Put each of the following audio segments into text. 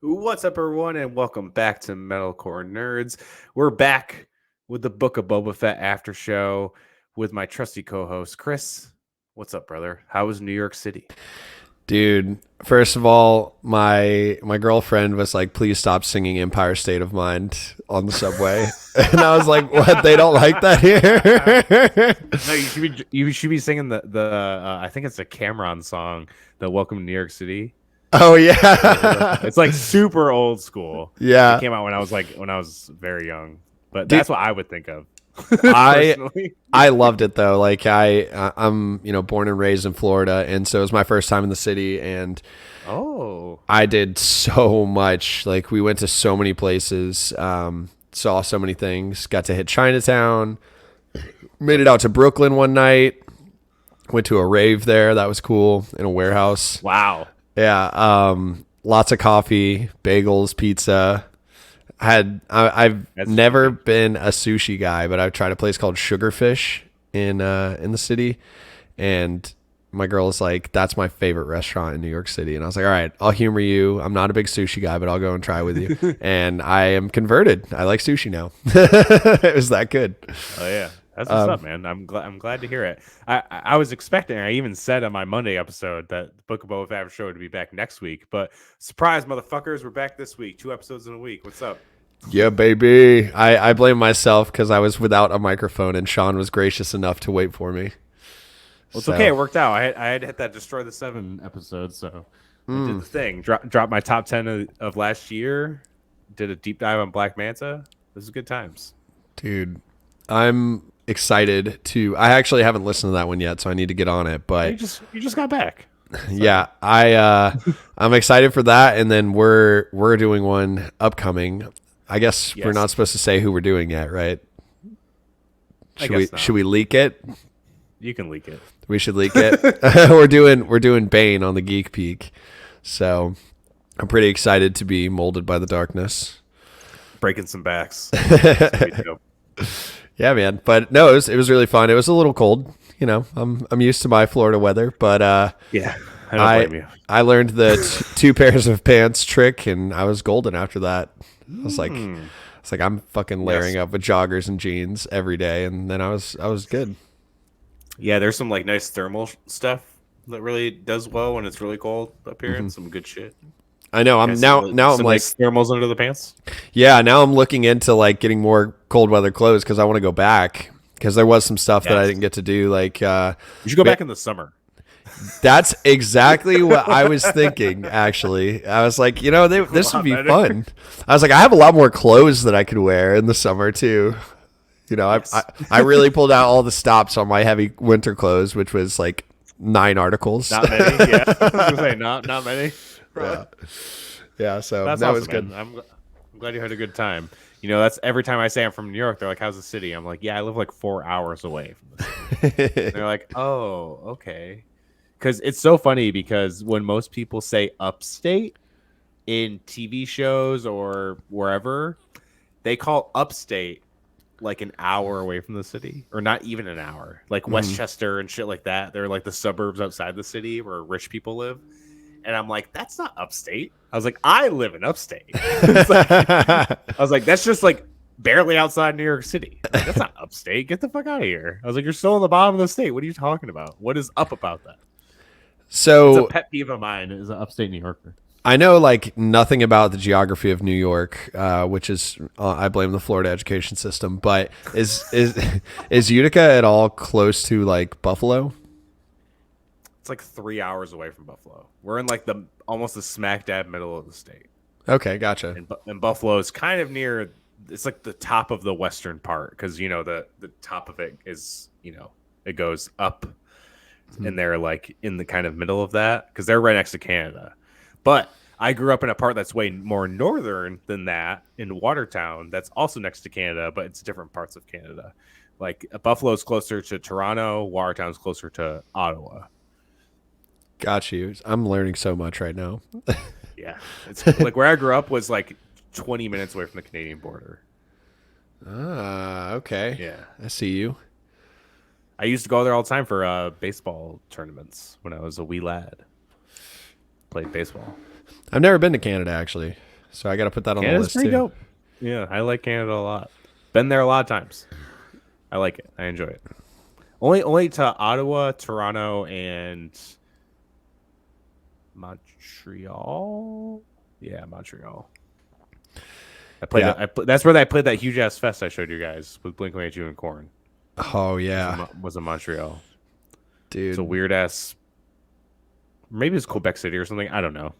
What's up, everyone, and welcome back to Metalcore Nerds. We're back with the Book of Boba Fett after show with my trusty co-host Chris. What's up, brother? How was New York City? Dude, first of all, my girlfriend was like, "Please stop singing Empire State of Mind on the subway." And I was like, "What? They don't like that here?" No, you should be singing the I think it's a Cameron song, the Welcome to New York City. Oh yeah. It's like super old school. It Yeah. came out when I was very young, but Dude, that's what I would think of I personally. I loved it though. Like I'm, born and raised in Florida, and so it was my first time in the city, and Oh, I did so much. Like we went to so many places, saw so many things, got to hit Chinatown, made it out to Brooklyn one night, went to a rave there. That was cool in a warehouse. wow. Yeah. Lots of coffee, bagels, pizza. I've That's never been a sushi guy, but I've tried a place called Sugarfish in the city, and my girl's like, "That's my favorite restaurant in New York City." And I was like, "All right, I'll humor you. I'm not a big sushi guy, but I'll go and try with you." And I am converted. I like sushi now. It was that good. Oh yeah, that's what's up, man. I'm glad to hear it. I was expecting. I even said on my Monday episode that the Book of Boba Fett show would be back next week, but surprise, motherfuckers, we're back this week. 2 episodes in a week. What's up? Yeah, baby. I blame myself because I was without a microphone, and Sean was gracious enough to wait for me. Well, it's So, okay. It worked out. I had hit that Destroy the Seven episode, so I did the thing. Dropped my top 10 of last year. Did a deep dive on Black Manta. This is good times. dude, I'm excited to. I actually haven't listened to that one yet, so I need to get on it. You But just got back. yeah, I'm excited for that, and then we're doing one upcoming. I guess we're Yes, not supposed to say who we're doing yet, right? I Should we guess not. should we leak it? You can leak it. We should leak it. we're doing Bane on the Geek Peak, so I'm pretty excited to be molded by the darkness. Breaking some backs. It's gonna be dope. Yeah, man. But no, it was really fun. It was a little cold. I'm used to my Florida weather, but Yeah, I don't blame I you. I learned the two pairs of pants trick, and I was golden after that. I'm fucking layering Yes. up with joggers and jeans every day, and then I was good. Yeah, there's some like nice thermal stuff that really does well when it's really cold up here, and some good shit. I know. I'm Guys, now I'm some like, nice thermals under the pants. yeah. Now I'm looking into like getting more cold weather clothes because I want to go back because there was some stuff that I Yes, didn't get to do. Like, you should go back in the summer. that's exactly what I was thinking, actually. I was like, this A would lot be better. fun. I was like, I have a lot more clothes that I could wear in the summer, too. Yes. I really pulled out all the stops on my heavy winter clothes, which was like 9 articles. Not many. Yeah, I was gonna say not many. Yeah. Yeah, so That's that awesome, was good. man. I'm glad you had a good time. That's every time I say I'm from New York, they're like, "How's the city?" I'm like, "Yeah, I live like 4 hours away from the city." They're like, "Oh, okay." Because it's so funny because when most people say upstate in TV shows or wherever, they call upstate like an hour away from the city, or not even an hour, like Westchester and shit like that. They're like the suburbs outside the city where rich people live. And I'm like, that's not upstate. I was like, I live in upstate. I was like, that's just like barely outside New York City. I'm like, that's not upstate. Get the fuck out of here. I was like, you're still in the bottom of the state. What are you talking about? What is up about that? It's a So pet peeve of mine as an upstate New Yorker. I know like nothing about the geography of New York, which is I blame the Florida education system. But is is Utica at all close to like Buffalo? It's like 3 hours away from Buffalo. We're in like the almost the smack dab middle of the state. Okay, gotcha. And Buffalo is kind of near. It's like the top of the western part because the top of it is it goes up, and they're like in the kind of middle of that because they're right next to Canada. But I grew up in a part that's way more northern than that in Watertown. That's also next to Canada, but it's different parts of Canada. Like Buffalo's closer to Toronto, Watertown's closer to Ottawa. Got you. I'm learning so much right now. Yeah, it's like where I grew up was like 20 minutes away from the Canadian border. Ah, okay. Yeah. I see you. I used to go there all the time for baseball tournaments when I was a wee lad. Played baseball. I've never been to Canada actually. So I got to put that on the Canada's list pretty too. dope. Yeah, I like Canada a lot. Been there a lot of times. I like it. I enjoy it. Only to Ottawa, Toronto, and Montreal. Yeah, Montreal. I played. Yeah. That's where I played that huge ass fest I showed you guys with Blink-182 and Korn. Oh yeah, Was in Montreal. dude. It's a weird ass. Maybe it's Quebec City or something. I don't know.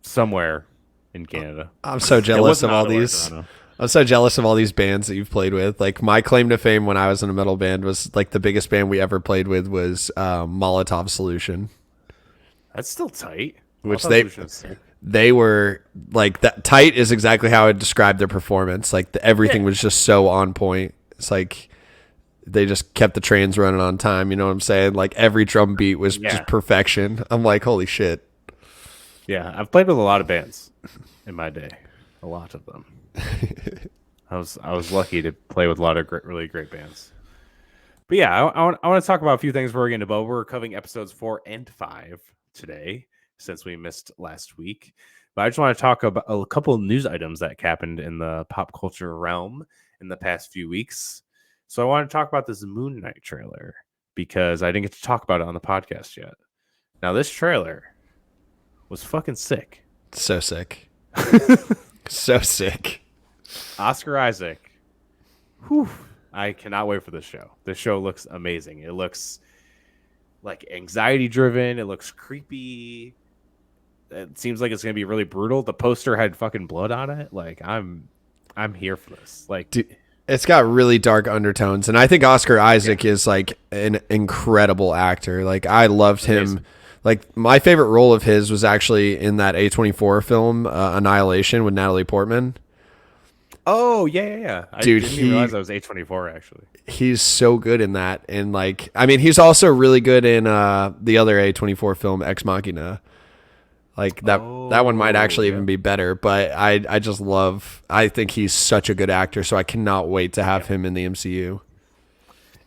Somewhere in Canada. I'm so jealous of all these. I'm so jealous of all these bands that you've played with. Like my claim to fame when I was in a metal band was like the biggest band we ever played with was Molotov Solution. That's still tight. Which they were like that. Tight is exactly how I would describe their performance. Like everything was just so on point. It's like they just kept the trains running on time. You know what I'm saying? Like every drum beat was just perfection. I'm like, holy shit. Yeah, I've played with a lot of bands in my day. A lot of them. I was lucky to play with a lot of really great bands. But yeah, I want to talk about a few things before we get into Boba. We're covering episodes 4 and 5 today since we missed last week. But I just want to talk about a couple of news items that happened in the pop culture realm in the past few weeks. So I want to talk about this Moon Knight trailer because I didn't get to talk about it on the podcast yet. Now, this trailer was fucking sick. So sick. So sick. Oscar Isaac. Whew. I cannot wait for this show. This show looks amazing. It looks like anxiety driven. It looks creepy. It seems like it's gonna be really brutal. The poster had fucking blood on it. Like I'm here for this. Like dude, it's got really dark undertones, and I think Oscar Isaac is like an incredible actor. Like I loved him. Like my favorite role of his was actually in that A24 film Annihilation with Natalie Portman. Oh yeah. Dude, I didn't even realize that was A24 actually. He's so good in that, and like I mean, he's also really good in the other A24 film Ex Machina. Like that one might actually even be better, but I think he's such a good actor, so I cannot wait to have him in the MCU.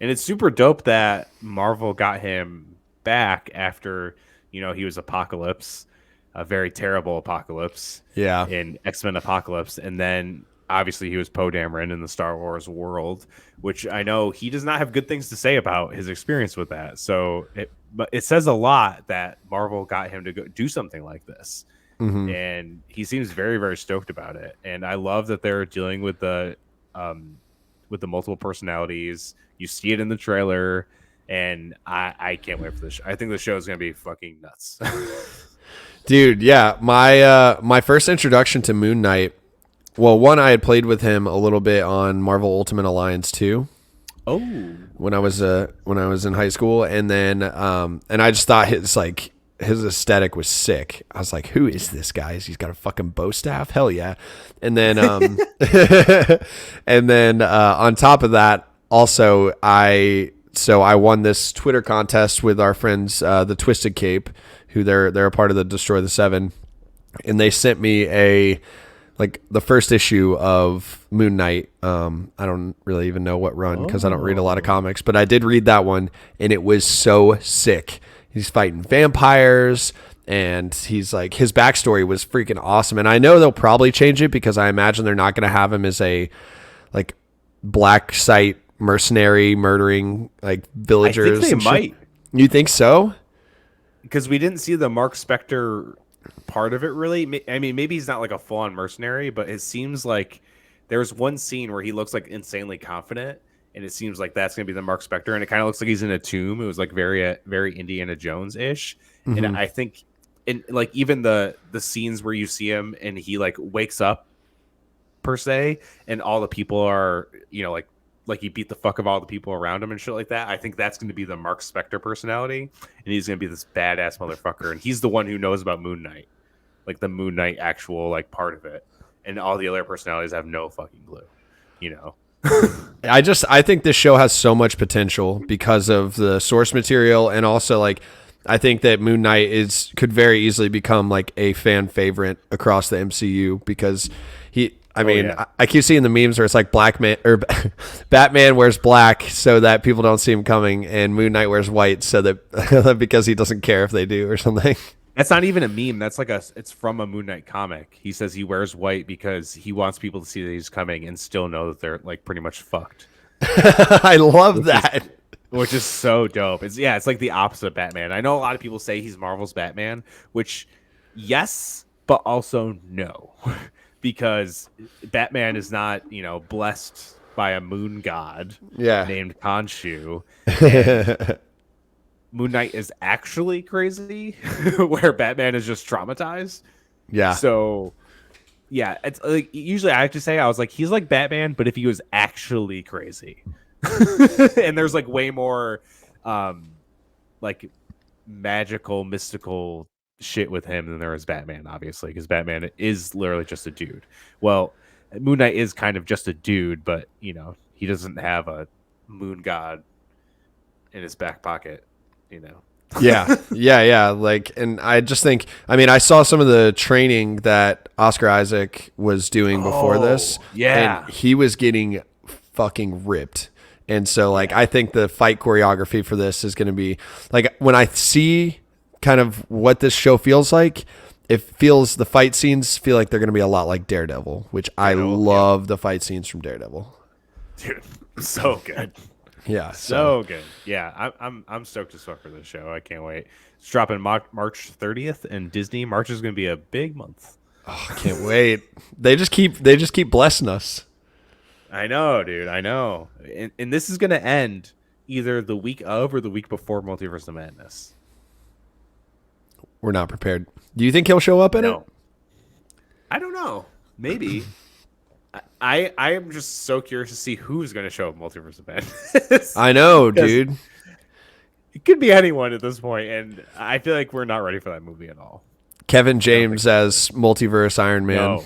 And it's super dope that Marvel got him back after, he was Apocalypse, a very terrible Apocalypse. Yeah. In X-Men Apocalypse, and then obviously he was Poe Dameron in the Star Wars world, which I know he does not have good things to say about his experience with that. So but it says a lot that Marvel got him to go do something like this. Mm-hmm. And he seems very, very stoked about it. And I love that they're dealing with the multiple personalities. You see it in the trailer, and I can't wait for this show. I think the show is going to be fucking nuts. Dude, yeah. My first introduction to Moon Knight, well, one, I had played with him a little bit on Marvel Ultimate Alliance 2. Oh, when I was in high school, and then and I just thought his aesthetic was sick. I was like, who is this guy? He's got a fucking bow staff? Hell yeah. And then on top of that, also I won this Twitter contest with our friends the Twisted Cape, who they're a part of the Destroy the Seven, and they sent me the first issue of Moon Knight. I don't really even know what run because I don't read a lot of comics, but I did read that one, and it was so sick. He's fighting vampires, and he's like, his backstory was freaking awesome. And I know they'll probably change it because I imagine they're not going to have him as a like black site mercenary murdering like villagers. I think they might. You think so? Because we didn't see the Mark Spector part of it really. I mean, maybe he's not like a full-on mercenary, but it seems like there's one scene where he looks like insanely confident, and it seems like that's gonna be the Mark Spector, and it kind of looks like he's in a tomb. It was like very Indiana Jones-ish. Mm-hmm. And I think in like even the scenes where you see him and he like wakes up per se, and all the people are like he beat the fuck of all the people around him and shit like that. I think that's going to be the Mark Spector personality, and he's going to be this badass motherfucker, and he's the one who knows about Moon Knight, like the Moon Knight actual like part of it, and all the other personalities have no fucking clue, I think this show has so much potential because of the source material, and also like I think that Moon Knight could very easily become like a fan favorite across the MCU because I keep seeing the memes where it's like Batman wears black so that people don't see him coming, and Moon Knight wears white so that because he doesn't care if they do or something. That's not even a meme. That's like it's from a Moon Knight comic. He says he wears white because he wants people to see that he's coming and still know that they're like pretty much fucked. I love that. Which is so dope. It's like the opposite of Batman. I know a lot of people say he's Marvel's Batman, which yes, but also no. Because Batman is not, blessed by a moon god named Khonshu. Moon Knight is actually crazy, where Batman is just traumatized. Yeah. So, yeah, it's like usually I have to say I was like he's like Batman, but if he was actually crazy, and there's like way more, like magical, mystical shit with him than there is Batman, obviously, because Batman is literally just a dude. Well, Moon Knight is kind of just a dude, but he doesn't have a moon god in his back pocket. Yeah. Like, and I just think, I mean, I saw some of the training that Oscar Isaac was doing before this. Yeah. And he was getting fucking ripped. And so, like, I think the fight choreography for this is going to be, like, when I see kind of what this show feels like, the fight scenes feel like they're going to be a lot like Daredevil, which I love the fight scenes from Daredevil. Dude, so good. Yeah, so good. Yeah, I'm stoked as fuck for this show. I can't wait. It's dropping March 30th, and Disney. March is going to be a big month. Oh, I can't wait. They just keep blessing us. I know, dude. I know. And this is going to end either the week of or the week before Multiverse of Madness. We're not prepared. Do you think he'll show up in it? I don't know. Maybe. I am just so curious to see who's going to show up Multiverse of Madness. I know, dude. It could be anyone at this point, and I feel like we're not ready for that movie at all. Kevin James as Multiverse Iron Man. No.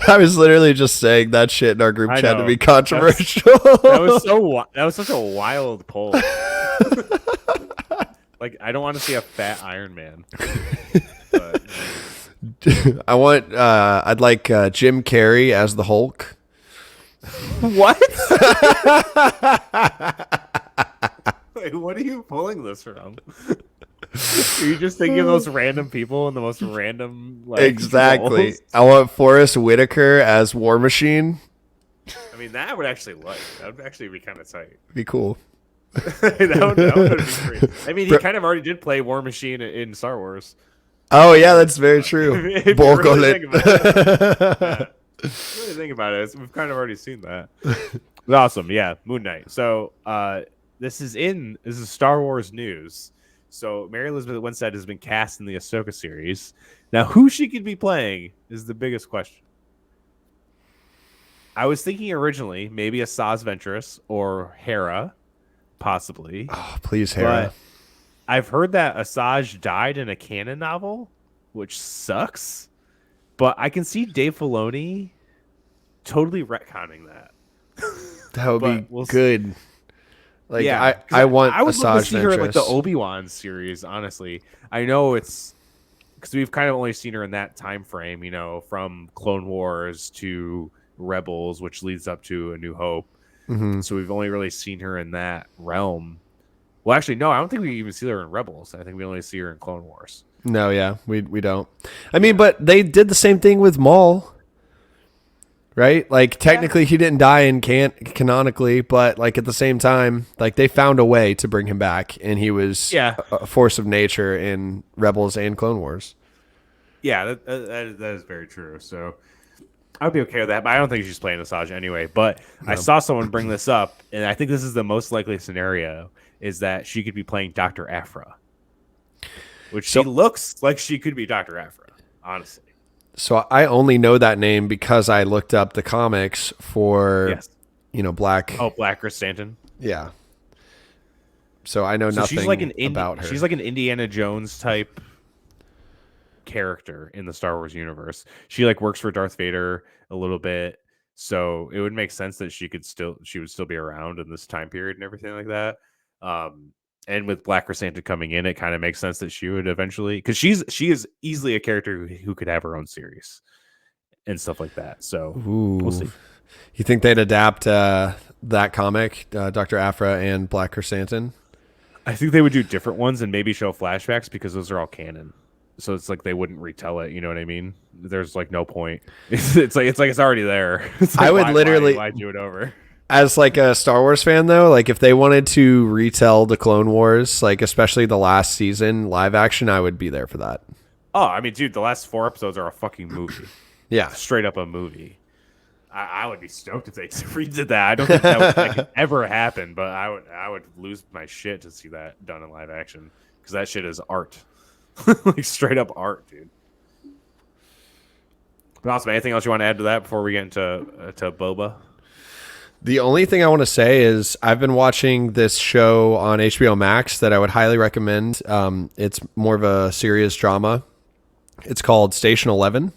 I was literally just saying that shit in our group chat to be controversial. That was such a wild poll. Like, I don't want to see a fat Iron Man. But, I'd like Jim Carrey as the Hulk. What? Wait, what are you pulling this from? Are you just thinking of those random people and the most random exactly roles? I want Forrest Whitaker as War Machine. I mean, that would actually that would actually be kind of tight. Be cool. that would be great. I mean, he kind of already did play War Machine in Star Wars. Oh yeah, that's very true. If you really think about it, we've kind of already seen that. It's awesome. Yeah, Moon Knight. So this is Star Wars news. So Mary Elizabeth Winstead has been cast in the Ahsoka series. Now, who she could be playing is the biggest question. I was thinking originally maybe Asajj Ventress or Hera, possibly. Oh, please, Hera. But I've heard that Asajj died in a canon novel, which sucks. But I can see Dave Filoni totally retconning that. That would be good. Like, yeah, I would love to see her in like the Obi-Wan series. Honestly, I know it's because we've kind of only seen her in that time frame, from Clone Wars to Rebels, which leads up to A New Hope. Mm-hmm. So we've only really seen her in that realm. Well, actually, no, I don't think we even see her in Rebels. I think we only see her in Clone Wars. No, yeah, we don't. I mean, but they did the same thing with Maul. Right? Like, technically he didn't die canonically, but like at the same time, like they found a way to bring him back, and he was a force of nature in Rebels and Clone Wars. Yeah, that is very true. So I'd be okay with that, but I don't think she's playing Asajj anyway. But no. I saw someone bring this up, and I think this is the most likely scenario, is that she could be playing Dr. Aphra, which she looks like she could be Dr. Aphra, honestly. So I only know that name because I looked up the comics for, Black. Oh, Black Chrysanthemum. Yeah. So I know nothing about her. She's like an Indiana Jones type character in the Star Wars universe. She like works for Darth Vader a little bit, so it would make sense that she would still be around in this time period and everything like that. And with Black Chrysanthemum coming in, it kind of makes sense that she would eventually, because she is easily a character who could have her own series and stuff like that. So we'll see. You think they'd adapt that comic, Dr. Aphra and Black Chrysanthemum? I think they would do different ones and maybe show flashbacks because those are all canon. So it's like they wouldn't retell it. You know what I mean? There's like no point. It's like it's already there. It's like, I would literally why do it over? As like a Star Wars fan though, like if they wanted to retell the Clone Wars, like especially the last season live action, I would be there for that. Oh, I mean, dude, the last 4 episodes are a fucking movie. Yeah, Straight up a movie. I would be stoked if they redid that. I don't think that could ever happen, but I would lose my shit to see that done in live action because that shit is art, like straight up art, dude. But awesome. Anything else you want to add to that before we get into to Boba? the only thing I want to say is I've been watching this show on HBO Max that I would highly recommend. It's more of a serious drama. It's called Station 11.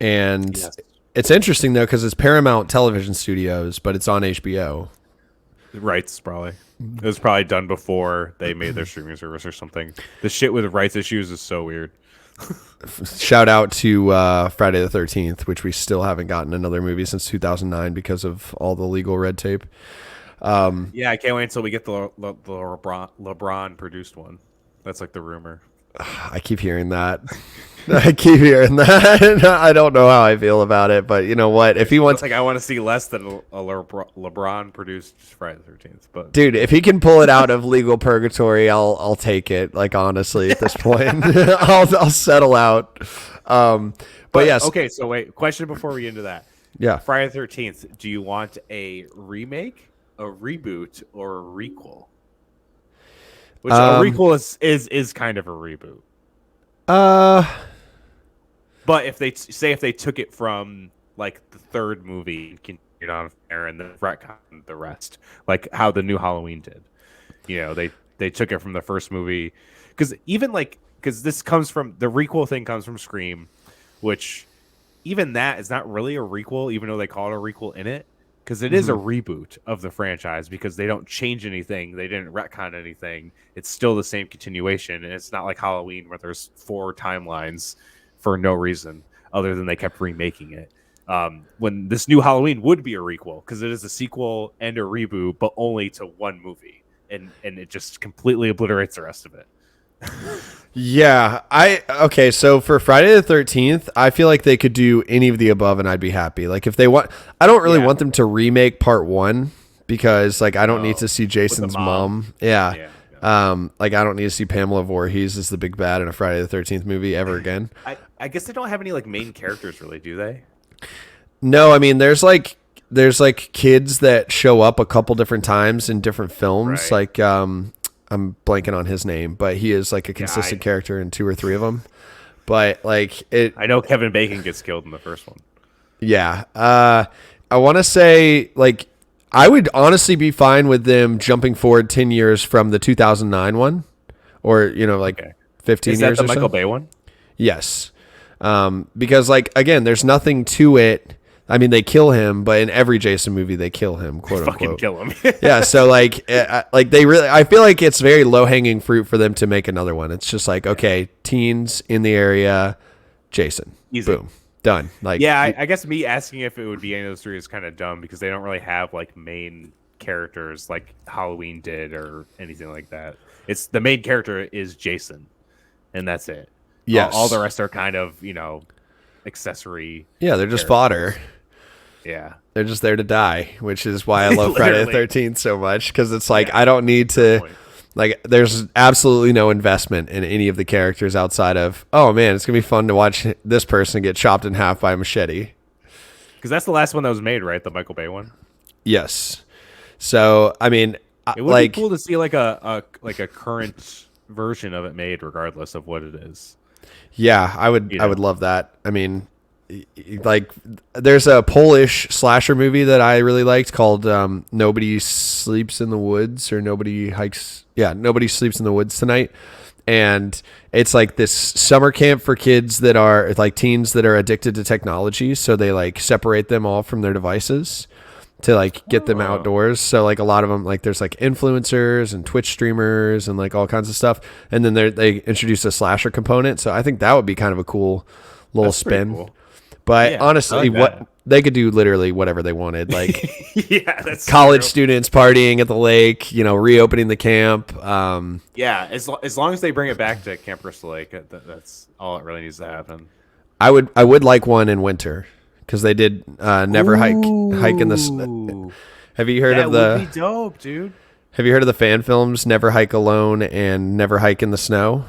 And Yes. it's interesting, though, because it's Paramount Television Studios, but it's on HBO. Rights, probably. It was probably done before they made their streaming service or something. The shit with rights issues is so weird. Shout out to Friday the 13th, which we still haven't gotten another movie since 2009 because of all the legal red tape. Yeah, I can't wait until we get the LeBron produced one. That's like the rumor. I keep hearing that. I keep hearing that. I don't know how I feel about it, but you know what? If he wants, It's like I want to see less than a LeBron produced Friday the 13th. But dude, if he can pull it out of legal purgatory, I'll take it. Like honestly, at this point, I'll settle out. But yes, okay. So wait, question before we get into that. yeah. Friday the 13th. Do you want a remake, a reboot, or a requel? Which a requel is kind of a reboot. But if they if they took it from like the third movie, continued on there, and then retconned the rest, like how the new Halloween did, you know, they took it from the first movie, because this comes from the requel thing comes from Scream, which even that is not really a requel, even though they call it a requel in it, because it is a reboot of the franchise because they don't change anything, they didn't retcon anything, it's still the same continuation, and it's not like Halloween where there's 4 timelines for no reason other than they kept remaking it. When this new Halloween would be a requel because it is a sequel and a reboot, but only to one movie, and it just completely obliterates the rest of it. Yeah, okay, so for Friday the 13th, I feel like they could do any of the above and I'd be happy. Like if they want, I don't really want them to remake part 1 because like I don't need to see Jason's mom. Yeah. Like I don't need to see Pamela Voorhees as the big bad in a Friday the 13th movie ever again. I guess they don't have any like main characters really, do they? No, I mean there's like kids that show up a couple different times in different films. Right. Like I'm blanking on his name, but he is like a consistent character in 2 or 3 of them. But like I know Kevin Bacon gets killed in the first one. Yeah. I want to say like I would honestly be fine with them jumping forward 10 years from the 2009 one, or 15 Is years. That the or Michael so. Bay one? Yes. Because like again, there's nothing to it. I mean, they kill him, but in every Jason movie, they kill him, quote Fucking unquote. kill him. Yeah. So like they really, I feel like it's very low hanging fruit for them to make another one. It's just like, okay, teens in the area, Jason, Easy. boom, done. Like, yeah, I guess me asking if it would be any of those 3 is kind of dumb because they don't really have like main characters like Halloween did or anything like that. It's the main character is Jason, and that's it. yes. All the rest are kind of accessory. Yeah, they're just fodder. Yeah. They're just there to die, which is why I love Friday the Literally. 13th so much, because it's like I don't need to, like, there's absolutely no investment in any of the characters outside of, oh man, it's gonna be fun to watch this person get chopped in half by a machete. Because that's the last one that was made, right? The Michael Bay one. Yes. So I mean, It would like, be cool to see like a current version of it made, regardless of what it is. yeah, I would love that. I mean, like, there's a Polish slasher movie that I really liked called Nobody Sleeps in the Woods, or Nobody Sleeps in the Woods Tonight. And it's like this summer camp for kids that are like teens that are addicted to technology. So they like separate them all from their devices to like get them outdoors. So like a lot of them, like there's like influencers and Twitch streamers and like all kinds of stuff. And then they introduce a slasher component. So I think that would be kind of a cool little That's pretty spin. cool. But Yeah, honestly, I like they could do literally whatever they wanted. Like Yeah, that's college true. students partying at the lake, reopening the camp. Yeah, as long as they bring it back to Camp Crystal Lake, that's all it really needs to happen. I would like one in winter because they did never hike in the snow. Have you heard of the? That would be dope, dude. Have you heard of the fan films Never Hike Alone and Never Hike in the Snow?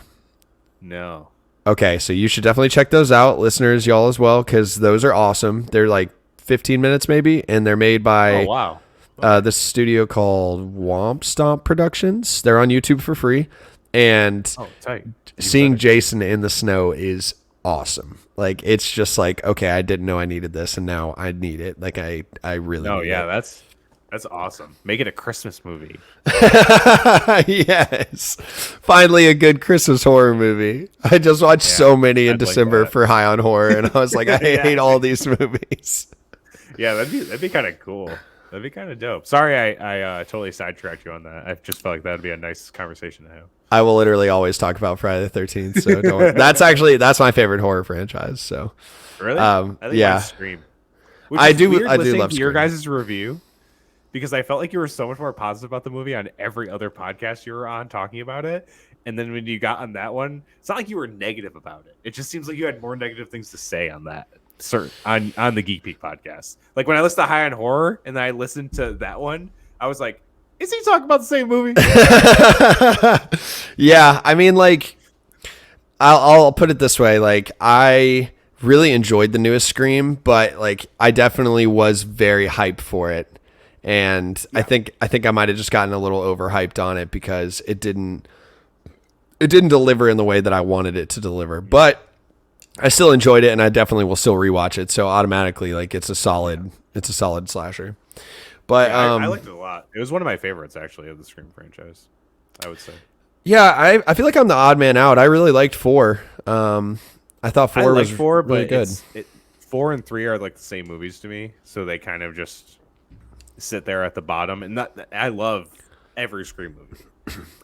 No. Okay, so you should definitely check those out, listeners, y'all as well, because those are awesome. They're like 15 minutes maybe, and they're made by this studio called Womp Stomp Productions. They're on YouTube for free, and seeing Jason in the snow is awesome. Like, it's just like, okay, I didn't know I needed this, and now I need it. Like, I really need it. That's awesome. Make it a Christmas movie. Yes. Finally a good Christmas horror movie. I just watched so many in December for High on Horror, and I was like, I hate all these movies. Yeah, that'd be kind of cool. That'd be kind of dope. Sorry, I totally sidetracked you on that. I just felt like that'd be a nice conversation to have. I will literally always talk about Friday the 13th, so don't worry. That's my favorite horror franchise. So really, I think mine's Scream. I do love your guys' review. Because I felt like you were so much more positive about the movie on every other podcast you were on talking about it. And then when you got on that one, it's not like you were negative about it. It just seems like you had more negative things to say on that, on the Geek Peak podcast. Like when I listened to High on Horror and then I listened to that one, I was like, is he talking about the same movie? Yeah, I mean, like, I'll put it this way. Like, I really enjoyed the newest Scream, but like I definitely was very hyped for it. And I think I might have just gotten a little overhyped on it because it didn't deliver in the way that I wanted it to deliver. But I still enjoyed it, and I definitely will still rewatch it. So automatically, like, it's a solid slasher. But I liked it a lot. It was one of my favorites actually of the Scream franchise, I would say. Yeah, I feel like I'm the odd man out. I really liked 4. I thought 4 was 4, really good. 4 and 3 are like the same movies to me, so they kind of just sit there at the bottom. And I love every Scream movie.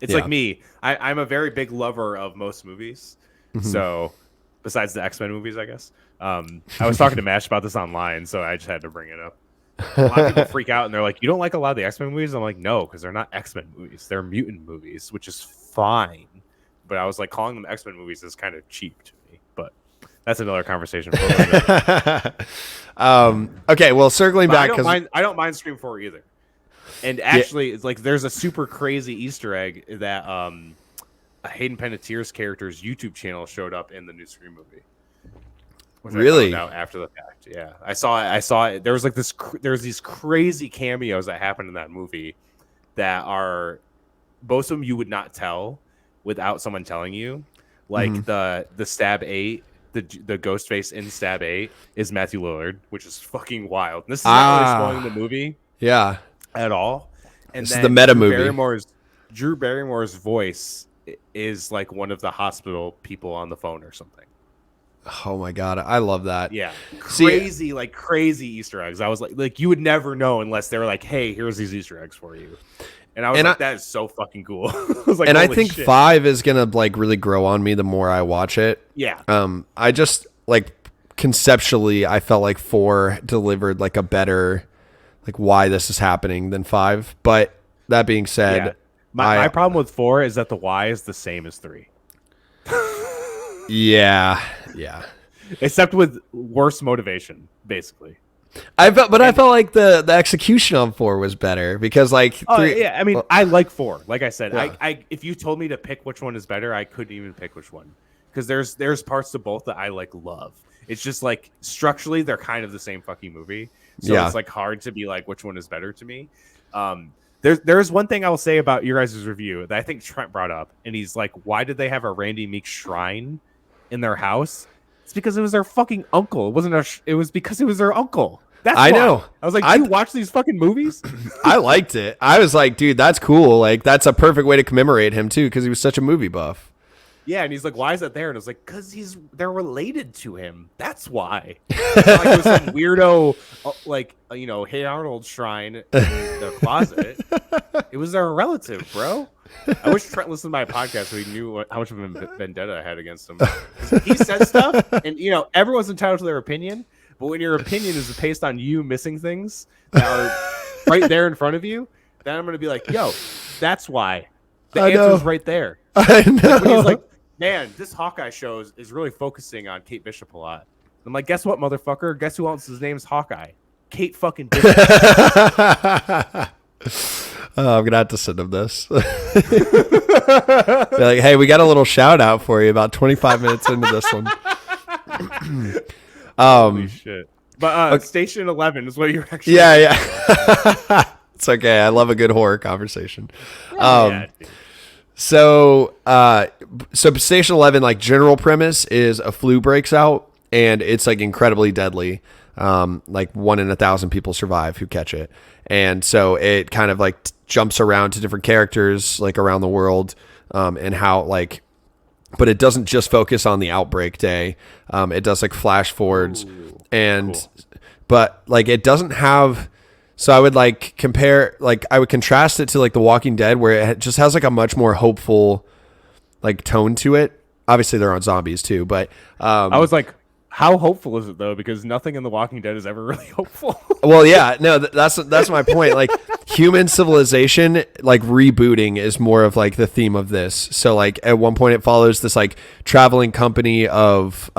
It's like me. I'm a very big lover of most movies. Mm-hmm. So besides the X-Men movies, I guess. I was talking to Mash about this online, so I just had to bring it up. A lot of people freak out and they're like, you don't like a lot of the X-Men movies? I'm like, no, because they're not X-Men movies. They're mutant movies, which is fine. But I was like, calling them X-Men movies is kind of cheap to me. But that's another conversation. Okay, well, circling back, because I don't mind Scream 4 either. And actually, it's like there's a super crazy Easter egg that Hayden Panettiere's character's YouTube channel showed up in the new Scream movie. Really? I found out after the fact. Yeah, I saw it. There was like these crazy cameos that happened in that movie that are most of them you would not tell without someone telling you. Like the Stab 8. The ghost face in Stab 8 is Matthew Lillard, which is fucking wild. And this is not really spoiling the movie, at all. And this is the meta movie. Drew Barrymore's voice is like one of the hospital people on the phone or something. Oh my god, I love that. Yeah, crazy Easter eggs. I was like you would never know unless they were like, "Hey, here's these Easter eggs for you." And I was like, that is so fucking cool. I think shit. 5 is gonna like really grow on me the more I watch it. Yeah. I just like conceptually, I felt like 4 delivered like a better like why this is happening than 5. But that being said, my problem with 4 is that the why is the same as 3. Yeah. Except with worse motivation, basically. I felt like the execution on 4 was better because like 3. I mean, I like 4. Like I said, I if you told me to pick which one is better, I couldn't even pick which one because there's parts to both that I like love. It's just like structurally they're kind of the same fucking movie, so it's like hard to be like which one is better to me. There's one thing I will say about your guys' review that I think Trent brought up, and he's like, why did they have a Randy Meeks shrine in their house? It's because it was their fucking uncle. It was because it was their uncle. That's why. Know. I was like, do you watch these fucking movies? I liked it. I was like, dude, that's cool. Like, that's a perfect way to commemorate him too, because he was such a movie buff. Yeah, and he's like, why is that there? And I was like, because they're related to him. That's why. It's not like it was some weirdo, Hey Arnold shrine in their closet. It was their relative, bro. I wish Trent listened to my podcast so he knew how much of a vendetta I had against him. He said stuff, and everyone's entitled to their opinion. But when your opinion is based on you missing things that are right there in front of you, then I'm going to be like, yo, that's why. The answer's right there. I know. Like when he's like, man, this Hawkeye show is really focusing on Kate Bishop a lot. I'm like, guess what, motherfucker? Guess who else's name's Hawkeye? Kate fucking Bishop. I'm gonna have to send him this. Be like, hey, we got a little shout out for you about 25 minutes into this one. Holy shit! But okay. Station 11 is what you're actually. Yeah. It's okay. I love a good horror conversation. So Station 11, like, general premise is a flu breaks out and it's like incredibly deadly. Like 1 in 1,000 people survive who catch it. And so it kind of like jumps around to different characters like around the world, and how like, but it doesn't just focus on the outbreak day. It does like flash forwards. Ooh, and cool. But like it doesn't have, so I would like compare, like I would contrast it to like The Walking Dead, where it just has like a much more hopeful like tone to it. Obviously they're on zombies too, but I was like, how hopeful is it though? Because nothing in The Walking Dead is ever really hopeful. Well, yeah, no, that's my point. Like human civilization, like rebooting is more of like the theme of this. So like at one point it follows this like traveling company of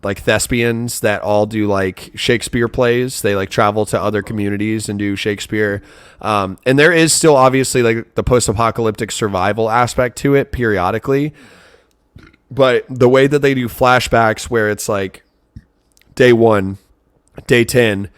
like thespians that all do like Shakespeare plays. They like travel to other communities and do Shakespeare. And there is still obviously like the post-apocalyptic survival aspect to it periodically. But the way that they do flashbacks where it's like day 1, day 10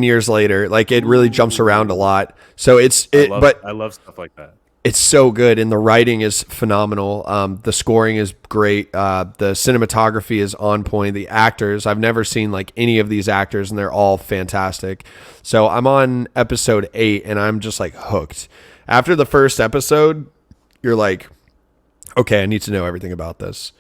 years later, like it really jumps around a lot. So I love stuff like that. It's so good, and the writing is phenomenal. The scoring is great. The cinematography is on point. The actors, I've never seen like any of these actors, and they're all fantastic. So I'm on episode 8 and I'm just like hooked. After the first episode, you're like, okay, I need to know everything about this.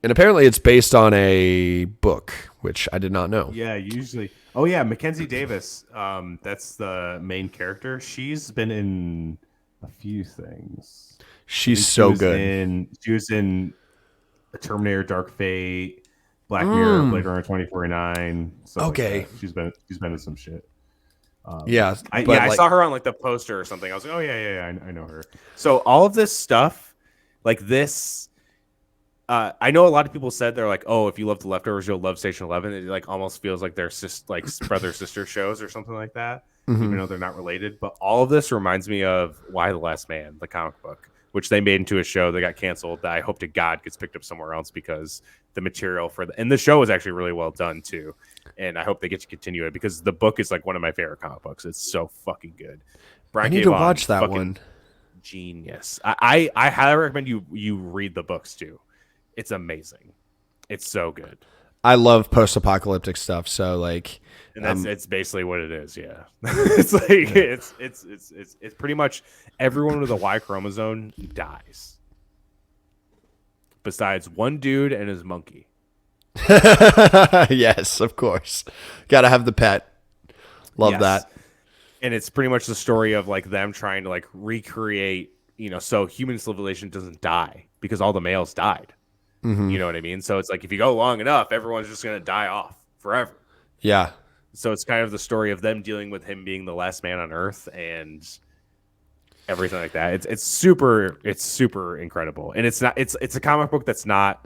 And apparently it's based on a book, which I did not know. Yeah, usually. Oh, yeah, Mackenzie Davis. That's the main character. She's been in a few things. She's so good. She was in Terminator, Dark Fate, Black Mirror, Blade Runner 2049. Okay. Like she's been in some shit. I saw her on like the poster or something. I was like, oh, yeah, I know her. So all of this stuff, like this... I know a lot of people said they're like, oh, if you love The Leftovers, you'll love Station 11. It like almost feels like they're like brother sister shows or something like that, even though they're not related. But all of this reminds me of Why the Last Man, the comic book, which they made into a show that got canceled. That I hope to God gets picked up somewhere else because the material and the show is actually really well done too. And I hope they get to continue it because the book is like one of my favorite comic books. It's so fucking good. Brian I need to watch that one. Genius. I highly recommend you read the books too. It's amazing. It's so good. I love post-apocalyptic stuff. So like, and it's basically what it is. Yeah, it's like it's pretty much everyone with a Y chromosome dies, besides one dude and his monkey. Yes, of course. Got to have the pet. Love that. And it's pretty much the story of like them trying to like recreate, so human civilization doesn't die because all the males died. You know what I mean? So it's like if you go long enough, everyone's just going to die off forever. Yeah. So it's kind of the story of them dealing with him being the last man on Earth and everything like that. It's super incredible. And it's a comic book that's not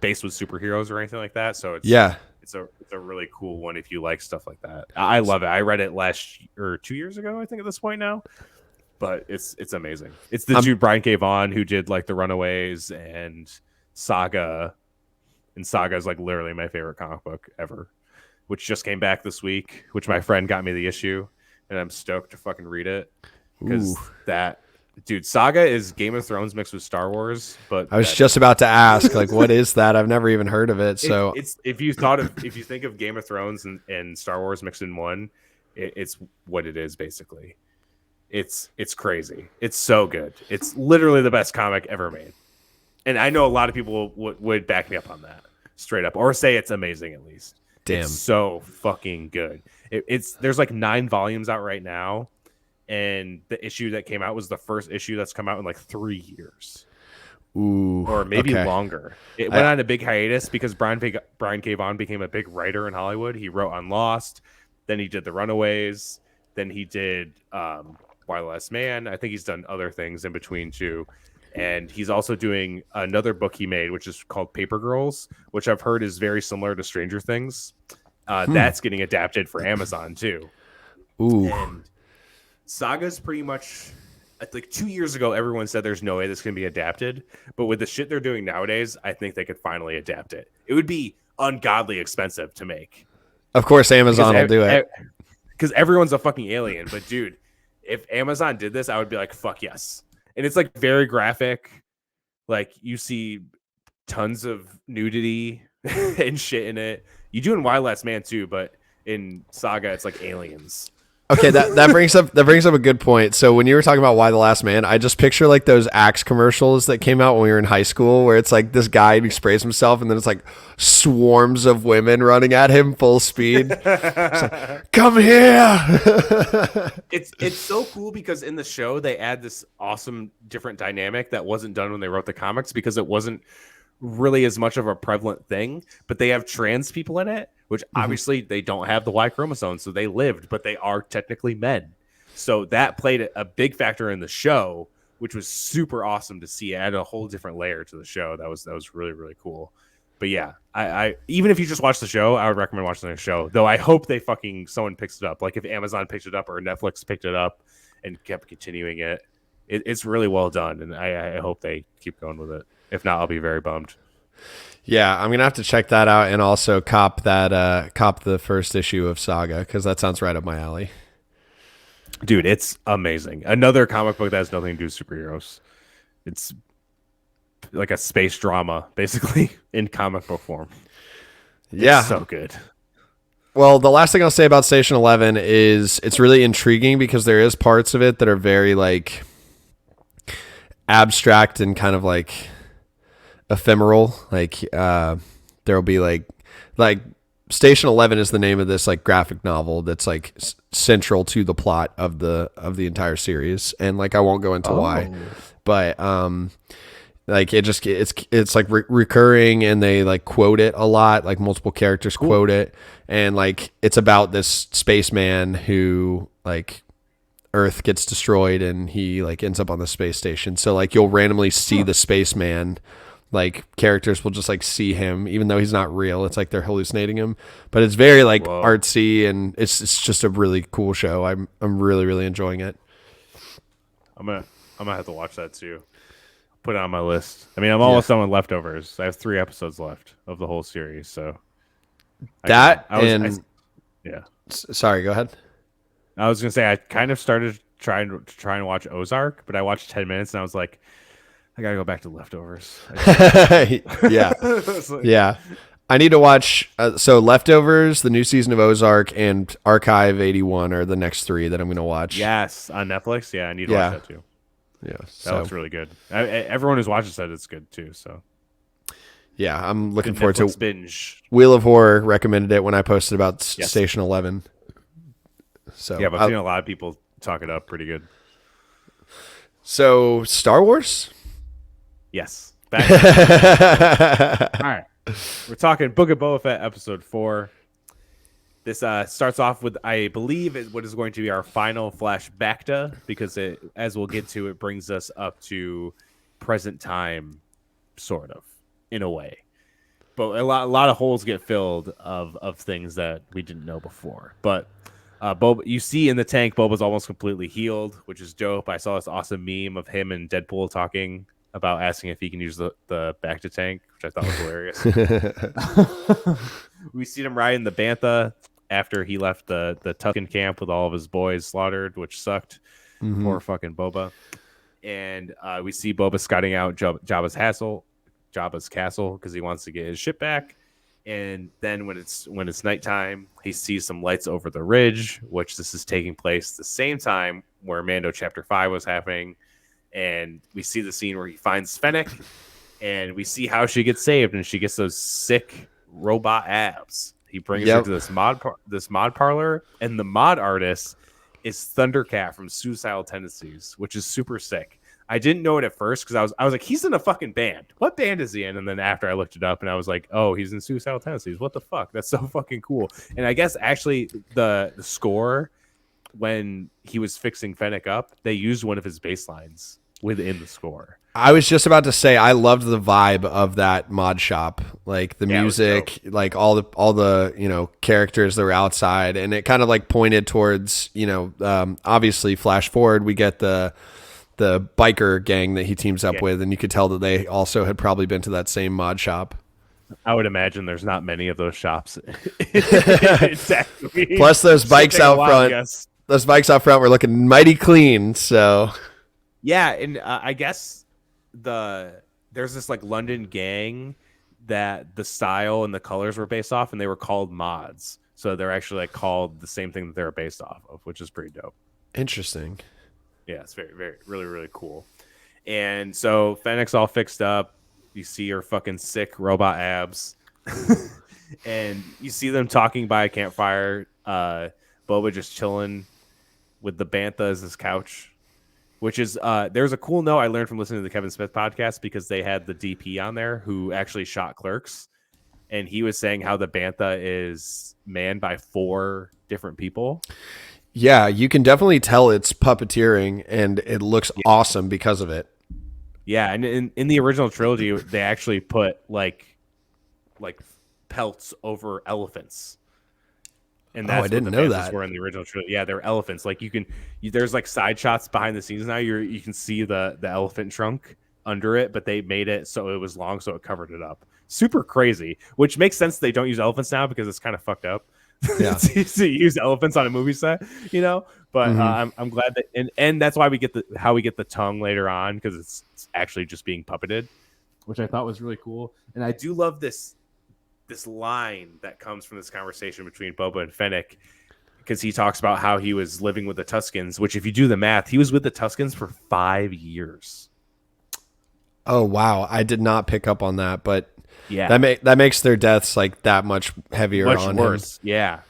based with superheroes or anything like that. So it's a really cool one if you like stuff like that. I love it. I read it last or 2 years ago, I think at this point now. But it's amazing. It's the dude Brian K. Vaughan who did like The Runaways and Saga, and Saga is like literally my favorite comic book ever, which just came back this week, which my friend got me the issue, and I'm stoked to fucking read it because Saga is Game of Thrones mixed with Star Wars. But I was just about to ask, like, what is that? I've never even heard of it. So it's if you think of Game of Thrones and Star Wars mixed in one, it's what it is basically. It's crazy. It's so good. It's literally the best comic ever made. And I know a lot of people would back me up on that straight up or say it's amazing at least. Damn. It's so fucking good. There's like 9 volumes out right now. And the issue that came out was the first issue that's come out in like 3 years. Ooh, or maybe okay. longer. It went on a big hiatus because Brian K. Vaughan became a big writer in Hollywood. He wrote on Lost, then he did The Runaways, then he did Why the Last Man. I think he's done other things in between too. And he's also doing another book he made, which is called Paper Girls, which I've heard is very similar to Stranger Things. That's getting adapted for Amazon too. Ooh. And Saga's pretty much like 2 years ago, everyone said there's no way this can be adapted. But with the shit they're doing nowadays, I think they could finally adapt it. It would be ungodly expensive to make. Of course, Amazon will do it. Because everyone's a fucking alien. But dude, if Amazon did this, I would be like, fuck yes. And it's like very graphic. Like you see tons of nudity and shit in it. You do in Wild Last Man too, but in Saga, it's like aliens. Okay, that brings up a good point. So when you were talking about Why the Last Man, I just picture like those Axe commercials that came out when we were in high school, where it's like this guy who sprays himself, and then it's like swarms of women running at him full speed. It's like, come here! It's so cool because in the show they add this awesome different dynamic that wasn't done when they wrote the comics because it wasn't really as much of a prevalent thing, but they have trans people in it, which obviously they don't have the Y chromosome, so they lived, but they are technically men. So that played a big factor in the show, which was super awesome to see. It added a whole different layer to the show. That was really, really cool. But yeah, I even if you just watch the show, I would recommend watching the show. Though I hope someone picks it up. Like if Amazon picked it up or Netflix picked it up and kept continuing it. It's really well done, and I hope they keep going with it. If not, I'll be very bummed. Yeah, I'm gonna have to check that out and also cop the first issue of Saga because that sounds right up my alley. Dude, it's amazing. Another comic book that has nothing to do with superheroes. It's like a space drama, basically, in comic book form. Yeah, it's so good. Well, the last thing I'll say about Station 11 is it's really intriguing because there is parts of it that are very like abstract and kind of like ephemeral. Like there'll be like Station 11 is the name of this like graphic novel that's like central to the plot of the entire series, and like I won't go into why, but like it's like recurring, and they like quote it a lot, like multiple characters quote it, and like it's about this spaceman who like Earth gets destroyed and he like ends up on the space station. So like you'll randomly see the spaceman, like characters will just like see him even though he's not real. It's like they're hallucinating him, but it's very like artsy, and it's just a really cool show. I'm really, really enjoying it. I'm gonna have to watch that too. Put it on my list. I mean, I'm almost done with Leftovers. I have 3 episodes left of the whole series, so sorry, go ahead. I was gonna say I kind of started trying to watch Ozark, but I watched 10 minutes and I was like, I gotta go back to Leftovers. Yeah. I need to watch. So Leftovers, the new season of Ozark, and Archive 81 are the next 3 that I'm gonna watch. Yes, on Netflix. Yeah, I need to watch that too. Yeah, that looks really good. Everyone who's watched it said it's good too. So yeah, I'm looking forward to binge. Wheel of Horror recommended it when I posted about Station 11. So yeah, but I've seen a lot of people talk it up pretty good. So Star Wars? Yes. All right. We're talking Book of Boba Fett episode 4. This starts off with, I believe, what is going to be our final flashback because it, as we'll get to, it brings us up to present time, sort of, in a way. But a lot of holes get filled of things that we didn't know before. But Boba, you see in the tank, Boba's almost completely healed, which is dope. I saw this awesome meme of him and Deadpool talking about asking if he can use the Bacta tank, which I thought was hilarious. We see him riding the Bantha after he left the Tusken camp with all of his boys slaughtered, which sucked. Poor fucking Boba. And we see Boba scouting out Jabba's castle because he wants to get his ship back. And then when it's nighttime, he sees some lights over the ridge, which this is taking place the same time where Mando Chapter 5 was happening. And we see the scene where he finds Fennec, and we see how she gets saved, and she gets those sick robot abs. He brings her to this mod parlor, and the mod artist is Thundercat from Suicidal Tendencies, which is super sick. I didn't know it at first because I was like, he's in a fucking band. What band is he in? And then after I looked it up and I was like, oh, he's in Suicidal Tendencies. What the fuck? That's so fucking cool. And I guess actually the score, when he was fixing Fennec up, they used one of his bass lines within the score. I was just about to say I loved the vibe of that mod shop, like the music, like all the characters that were outside, and it kind of like pointed towards obviously flash forward, we get the biker gang that he teams up with, and you could tell that they also had probably been to that same mod shop. I would imagine there's not many of those shops. Exactly. Plus those bikes out front. Those bikes out front were looking mighty clean. So yeah, and I guess there's this like London gang that the style and the colors were based off, and they were called mods. So they're actually like called the same thing that they were based off of, which is pretty dope. Interesting. Yeah, it's very, very, really, really cool. And so Fennec's all fixed up. You see her fucking sick robot abs. And you see them talking by a campfire. Boba just chilling with the Bantha as his couch. Which is, there's a cool note I learned from listening to the Kevin Smith podcast, because they had the DP on there who actually shot Clerks. And he was saying how the Bantha is manned by 4 different people. Yeah, you can definitely tell it's puppeteering, and it looks awesome because of it. Yeah, and in the original trilogy, they actually put like pelts over elephants. And that's I didn't know that. Were in the original trilogy. Yeah, they're elephants. Like there's like side shots behind the scenes now. You can see the elephant trunk under it, but they made it so it was long, so it covered it up. Super crazy, which makes sense. They don't use elephants now because it's kind of fucked up. Yeah, to use elephants on a movie set, But I'm glad that, and that's why we get how we get the tongue later on, because it's actually just being puppeted, which I thought was really cool. And I do love this line that comes from this conversation between Boba and Fennec, because he talks about how he was living with the Tuskens, which if you do the math, he was with the Tuskens for 5 years. Oh wow, I did not pick up on that, but yeah, that makes their deaths like that much heavier, much worse. Him. Yeah,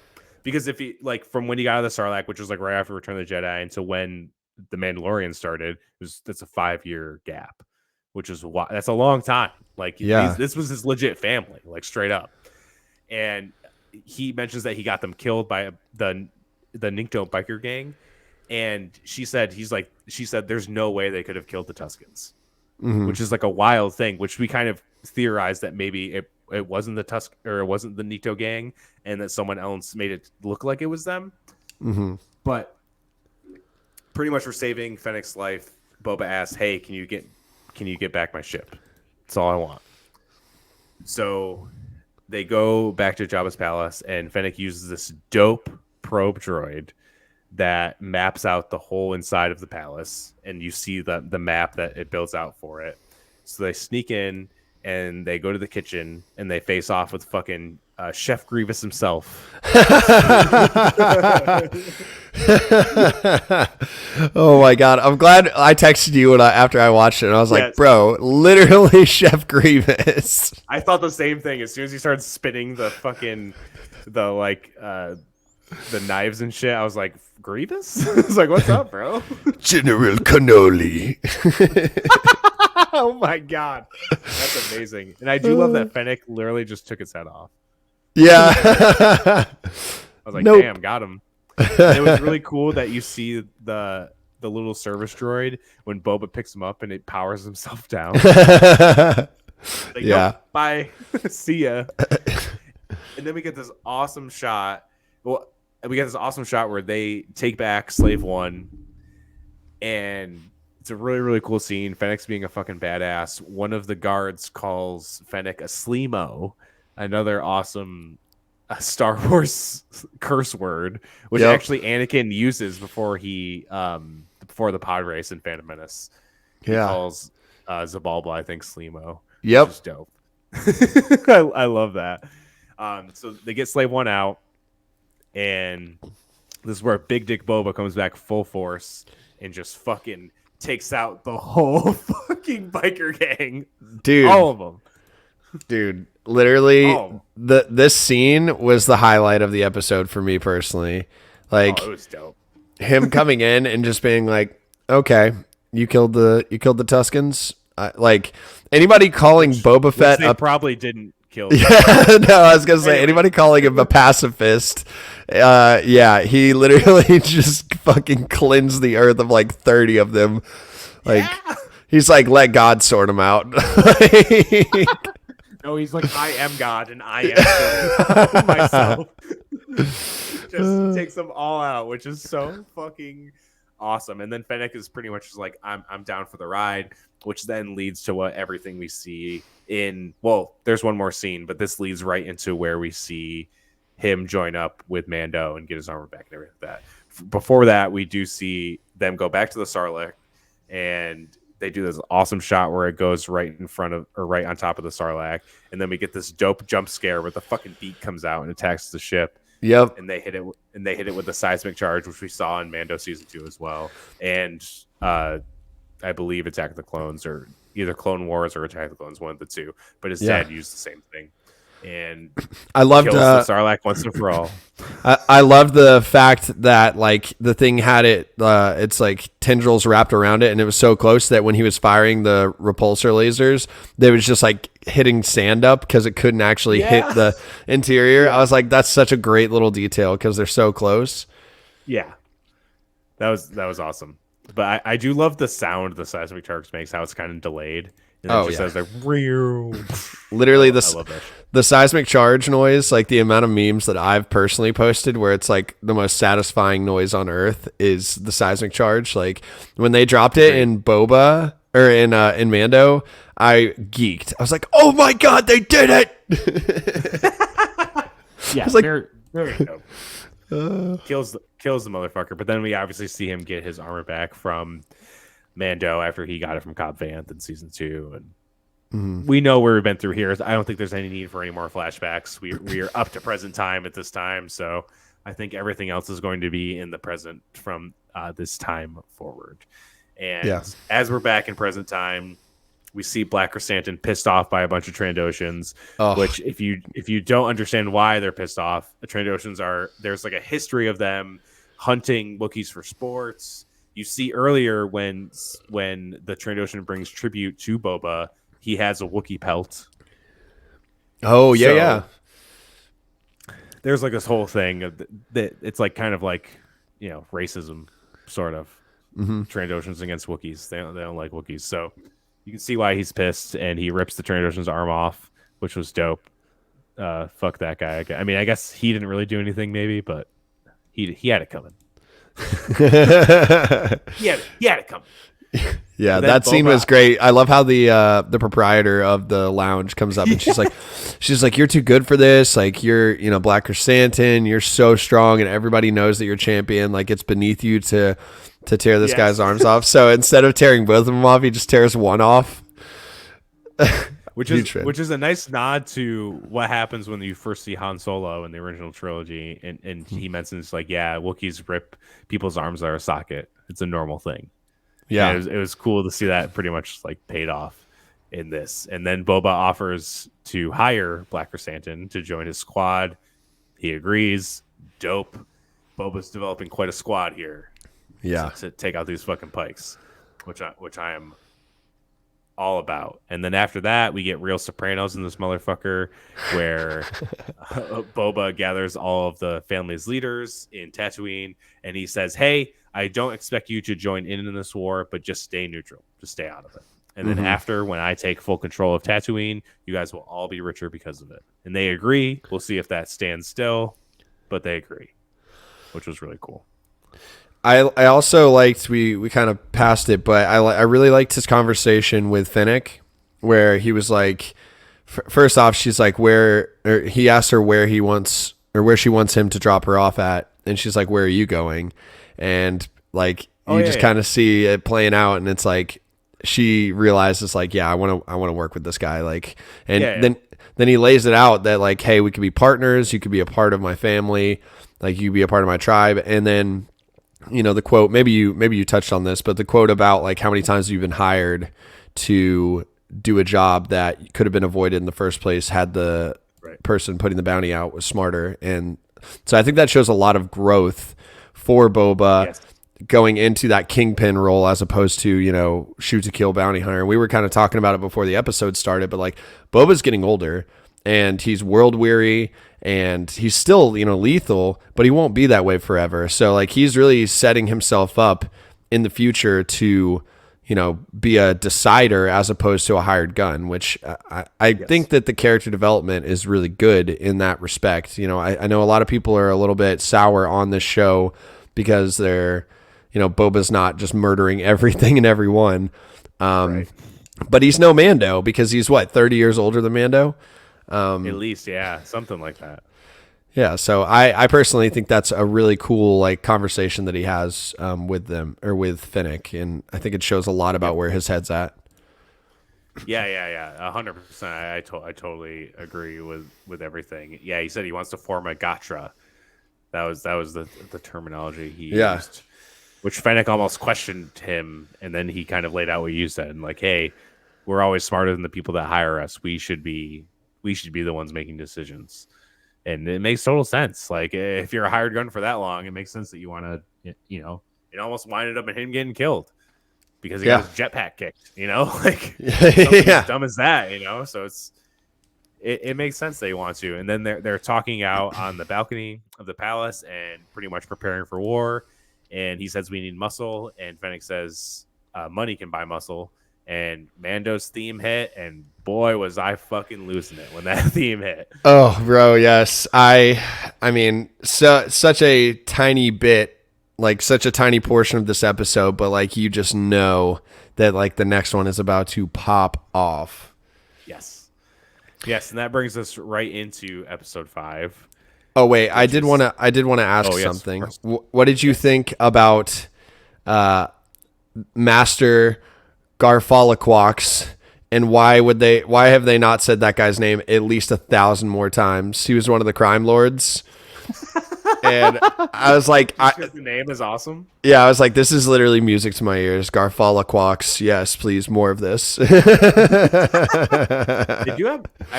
because if he from when he got out of the Sarlacc, which was like right after Return of the Jedi, until when the Mandalorian started, that's a 5-year gap, which is that's a long time. Like, this was his legit family, like straight up. And he mentions that he got them killed by the Nikto biker gang, and she said there's no way they could have killed the Tuskens, which is like a wild thing. Which we kind of theorized that maybe it wasn't the it wasn't the Nikto gang, and that someone else made it look like it was them. But pretty much for saving Fennec's life, Boba asks, "Hey, can you get back my ship? That's all I want." So they go back to Jabba's palace, and Fennec uses this dope probe droid that maps out the whole inside of the palace, and you see the map that it builds out for it. So they sneak in, and they go to the kitchen, and they face off with fucking Chef Grievous himself. Oh my god, I'm glad I texted you after I watched it, and I was like, bro, literally Chef Grievous. I thought the same thing as soon as he started spinning the fucking the knives and shit. I was like, Grievous? I was like, what's up, bro? General Cannoli. Oh my god, that's amazing. And I do love that Fennec literally just took his head off. Yeah. I was like, damn, got him. And it was really cool that you see the little service droid when Boba picks him up, and it powers himself down. Like, yeah, nope, bye. See ya. And then we get this awesome shot. Well, we get this awesome shot where they take back Slave One, and it's a really, really cool scene. Fennec's being a fucking badass. One of the guards calls Fennec a Sleemo, another awesome Star Wars curse word, which actually Anakin uses before the pod race in Phantom Menace. He calls Zabalba, I think, Sleemo. Yep. Which is dope. I love that. So they get Slave One out, and this is where Big Dick Boba comes back full force and just fucking takes out the whole fucking biker gang. Dude. All of them. Dude, literally, this scene was the highlight of the episode for me personally. Like, it was dope. Him coming in and just being like, okay, you killed the Tuskens. Like anybody calling Boba Fett they probably didn't kill him. Yeah, no, I was gonna say anybody calling him a pacifist. Yeah, he literally just fucking cleansed the earth of like 30 of them. Like he's like, let God sort them out. No, he's like, I am God and I am myself. Just takes them all out, which is so fucking awesome. And then Fennec is pretty much just like, I'm down for the ride, which then leads to what everything we see in. Well, there's one more scene, but this leads right into where we see him join up with Mando and get his armor back and everything like that. Before that, we do see them go back to the Sarlacc, and they do this awesome shot where it goes right in front of, or right on top of the Sarlacc, and then we get this dope jump scare where the fucking beak comes out and attacks the ship. Yep. And they hit it with the seismic charge, which we saw in Mando season 2 as well. And I believe Attack of the Clones, or either Clone Wars or Attack of the Clones, one of the two. But his dad used the same thing. And I loved the Sarlacc once and for all. I love the fact that like the thing had it's like tendrils wrapped around it, and it was so close that when he was firing the repulsor lasers, they was just like hitting sand up because it couldn't actually hit the interior. I was like, that's such a great little detail because they're so close. Yeah, that was awesome. But I do love the sound the seismic charge makes, how it's kind of delayed. And it just says like real. Literally the seismic charge noise, like the amount of memes that I've personally posted where it's like the most satisfying noise on earth is the seismic charge. Like when they dropped it in Boba or in Mando, I geeked. I was like, "Oh my god, they did it!" Yeah, like, very dope. Kills the motherfucker, but then we obviously see him get his armor back from Mando after he got it from Cobb Vanth in season 2, and we know where we've been through here. I don't think there's any need for any more flashbacks. We are up to present time at this time, so I think everything else is going to be in the present from this time forward. And as we're back in present time, we see Black Chrysanthemum pissed off by a bunch of Trandoshans, which if you don't understand why they're pissed off, the Trandoshans there's like a history of them hunting Wookiees for sports. You see earlier when the Trandoshan brings tribute to Boba, he has a Wookiee pelt. Oh, yeah. There's like this whole thing that it's like kind of like, racism, sort of. Trandoshans against Wookiees. They don't like Wookiees. So you can see why he's pissed, and he rips the Trandoshan's arm off, which was dope. Fuck that guy. I mean, I guess he didn't really do anything, maybe, but he had it coming. He had it coming. Yeah, that scene was great. I love how the proprietor of the lounge comes up and she's like, "You're too good for this. Like you're, Black Chrysanthemum. You're so strong, and everybody knows that you're champion. Like it's beneath you to tear this guy's arms off. So instead of tearing both of them off, he just tears one off." Which is a nice nod to what happens when you first see Han Solo in the original trilogy, and he mentions like, Wookiees rip people's arms out of socket. It's a normal thing. Yeah, it was cool to see that pretty much like paid off in this. And then Boba offers to hire Black Chrysanthemum to join his squad. He agrees. Dope. Boba's developing quite a squad here. Yeah, to take out these fucking pikes, which I am all about. And then after that, we get real Sopranos in this motherfucker, where Boba gathers all of the family's leaders in Tatooine, and he says, "Hey, I don't expect you to join in this war, but just stay neutral. Just stay out of it. And then after, when I take full control of Tatooine, you guys will all be richer because of it." And they agree. We'll see if that stands still, but they agree, which was really cool. I also liked, we kind of passed it, but I really liked his conversation with Fennec, where he was like, first off, she's like, he asked her where she wants him to drop her off at, and she's like, "Where are you going?" And like you kind of see it playing out, and it's like she realizes like, I want to work with this guy, like, and then he lays it out that like, "Hey, we could be partners. You could be a part of my family. Like you could be a part of my tribe." And then the quote, maybe you touched on this, but the quote about like how many times have you been hired to do a job that could have been avoided in the first place had the person putting the bounty out was smarter. And so I think that shows a lot of growth for Boba, going into that kingpin role as opposed to, shoot to kill bounty hunter. We were kind of talking about it before the episode started, but like Boba's getting older and he's world weary and he's still, lethal, but he won't be that way forever. So like he's really setting himself up in the future to, be a decider as opposed to a hired gun, which I think that the character development is really good in that respect. I know a lot of people are a little bit sour on this show because they're, Boba's not just murdering everything and everyone. Right. But he's no Mando because he's 30 years older than Mando? At least, yeah, something like that. Yeah, so I personally think that's a really cool like conversation that he has with them or with Fennec, and I think it shows a lot about where his head's at. Yeah, 100%. I totally agree with everything. Yeah, he said he wants to form a Gactra. That was the terminology he used, which Fennec almost questioned him, and then he kind of laid out what you said, and like, hey, we're always smarter than the people that hire us. We should be the ones making decisions. And it makes total sense. Like, if you're a hired gun for that long, it makes sense that you want to, it almost winded up in him getting killed because he got his jetpack kicked, like something as dumb as that, So it makes sense that he wants to. And then they're talking out on the balcony of the palace and pretty much preparing for war. And he says we need muscle, and Fennec says money can buy muscle. And Mando's theme hit, and boy, was I fucking losing it when that theme hit. Oh, bro, yes. I mean, such a tiny bit, like such a tiny portion of this episode, but like you just know that like the next one is about to pop off. Yes, and that brings us right into episode 5. Oh wait, I did want to ask something. What did you think about Master Garfalaquax, and why have they not said that guy's name at least 1,000 more times? He was one of the crime lords. And I was like, the name is awesome. Yeah, I was like, this is literally music to my ears. Garfalaquax, yes, please, more of this. I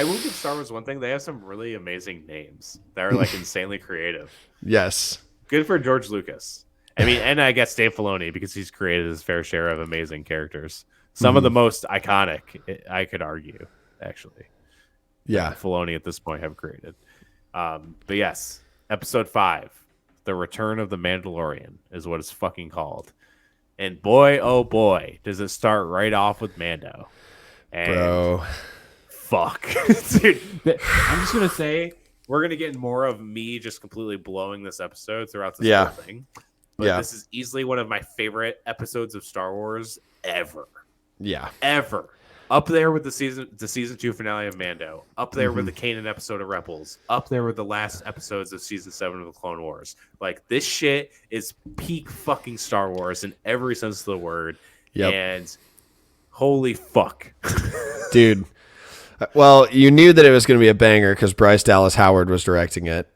will give Star Wars one thing. They have some really amazing names that are like insanely creative. Yes. Good for George Lucas. I mean, and I guess Dave Filoni, because he's created his fair share of amazing characters. Some of the most iconic, I could argue, actually. Yeah. Filoni at this point have created. But yes, episode 5, The Return of the Mandalorian is what it's fucking called. And boy, oh boy, does it start right off with Mando. And bro. Fuck. Dude, I'm just going to say, we're going to get more of me just completely blowing this episode throughout this whole thing. But this is easily one of my favorite episodes of Star Wars ever. Yeah. Ever. Up there with the season 2 finale of Mando. Up there with the Kanan episode of Rebels. Up there with the last episodes of season 7 of the Clone Wars. Like, this shit is peak fucking Star Wars in every sense of the word. Yep. And holy fuck. Dude. Well, you knew that it was going to be a banger because Bryce Dallas Howard was directing it.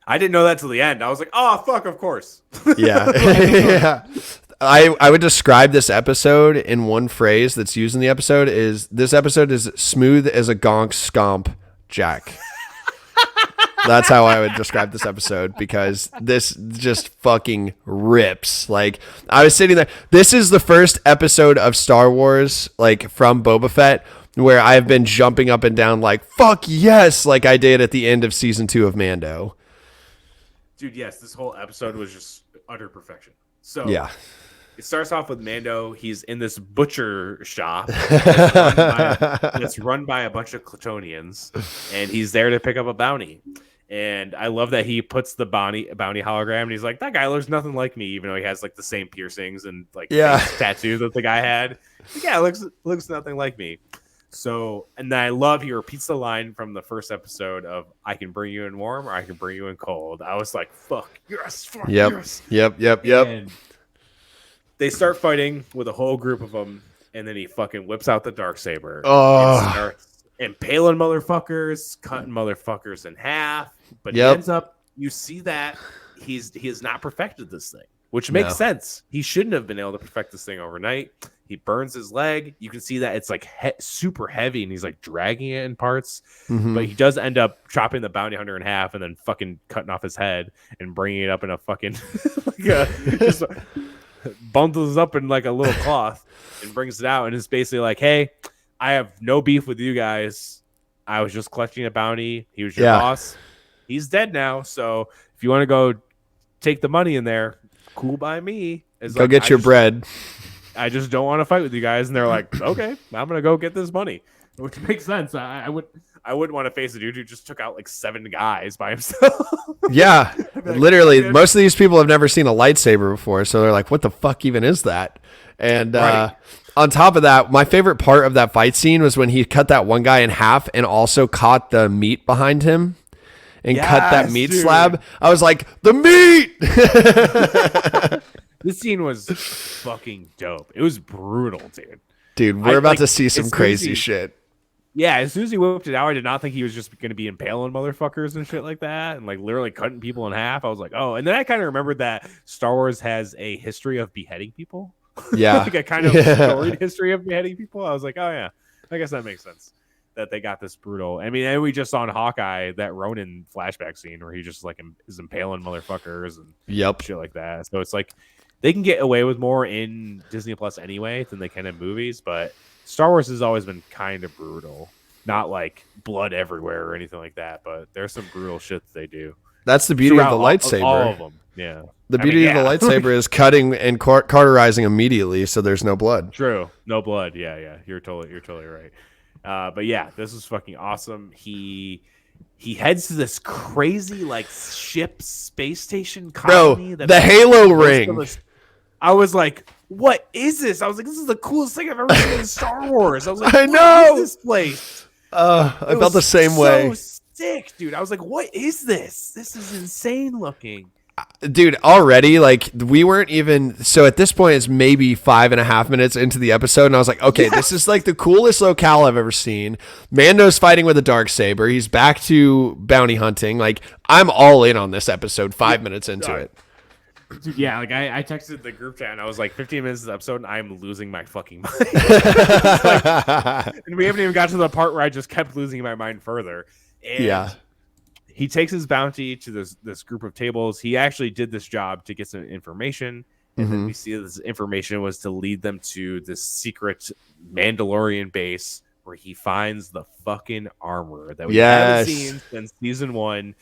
I didn't know that till the end. I was like, oh, fuck, of course. Yeah. Yeah. I would describe this episode in one phrase that's used in the episode is this episode is smooth as a gonk scomp jack. That's how I would describe this episode because this just fucking rips. Like, I was sitting there. This is the first episode of Star Wars, like from Boba Fett, where I've been jumping up and down like, fuck yes, like I did at the end of season 2 of Mando. Dude, yes, this whole episode was just utter perfection. So yeah. It starts off with Mando. He's in this butcher shop that's run by a bunch of Clitonians, and he's there to pick up a bounty. And I love that he puts the bounty hologram, and he's like, that guy looks nothing like me, even though he has like the same piercings and like tattoos that the guy had. Like, yeah, looks nothing like me. So, and then I love he repeats the line from the first episode of "I can bring you in warm or I can bring you in cold." I was like, "Fuck yes, fuck yes." Yep. And they start fighting with a whole group of them, and then he fucking whips out the Dark Saber and starts impaling motherfuckers, cutting motherfuckers in half. But he ends up, you see that he has not perfected this thing. which makes sense. He shouldn't have been able to perfect this thing overnight. He burns his leg. You can see that it's like super heavy, and he's like dragging it in parts. But he does end up chopping the bounty hunter in half, and then fucking cutting off his head and bringing it up in a fucking just bundles up in like a little cloth and brings it out, and it's basically like, hey, I have no beef with you guys. I was just collecting a bounty. He was your boss. He's dead now. So if you want to go take the money in there, cool by me. Go get your bread. I just don't want to fight with you guys. And they're like, okay, I'm going to go get this money, which makes sense. I wouldn't want to face a dude who just took out like 7 guys by himself. Yeah, like, literally. Most of these people have never seen a lightsaber before. So they're like, what the fuck even is that? And on top of that, my favorite part of that fight scene was when he cut that one guy in half and also caught the meat behind him and cut that meat slab. I was like, the meat! This scene was fucking dope. It was brutal, dude. Dude, we're about to see some crazy shit. Yeah, as soon as he whipped it out, I did not think he was just going to be impaling motherfuckers and shit like that and like literally cutting people in half. I was like, oh. And then I kind of remembered that Star Wars has a history of beheading people. Yeah. Like a kind of storied history of beheading people. I was like, oh, yeah, I guess that makes sense that they got this brutal. I mean, and we just saw in Hawkeye that Ronin flashback scene where he just like is impaling motherfuckers and shit like that. So it's like they can get away with more in Disney Plus anyway than they can in movies, but Star Wars has always been kind of brutal. Not like blood everywhere or anything like that, but there's some brutal shit that they do. That's the beauty of the lightsaber. All of them, yeah. The beauty of the lightsaber is cutting and cauterizing immediately, so there's no blood. True, no blood. Yeah. You're totally right. But yeah, this is fucking awesome. He heads to this crazy like ship space station colony. Bro, the Halo ring. I was like, what is this? I was like, this is the coolest thing I've ever seen in Star Wars. I was like, I know. What is this place? I felt the same way. So sick, dude. I was like, what is this? This is insane looking. Dude, already, like, we weren't even, so at this point, it's maybe 5.5 minutes into the episode, and I was like, okay, this is like the coolest locale I've ever seen. Mando's fighting with a dark saber. He's back to bounty hunting. Like, I'm all in on this episode 5 minutes into it. Dude, yeah, like I texted the group chat and I was like, 15 minutes of the episode and I'm losing my fucking mind. And we haven't even got to the part where I just kept losing my mind further. And he takes his bounty to this group of tables. He actually did this job to get some information. And then we see this information was to lead them to this secret Mandalorian base where he finds the fucking armor that we haven't seen since season 1.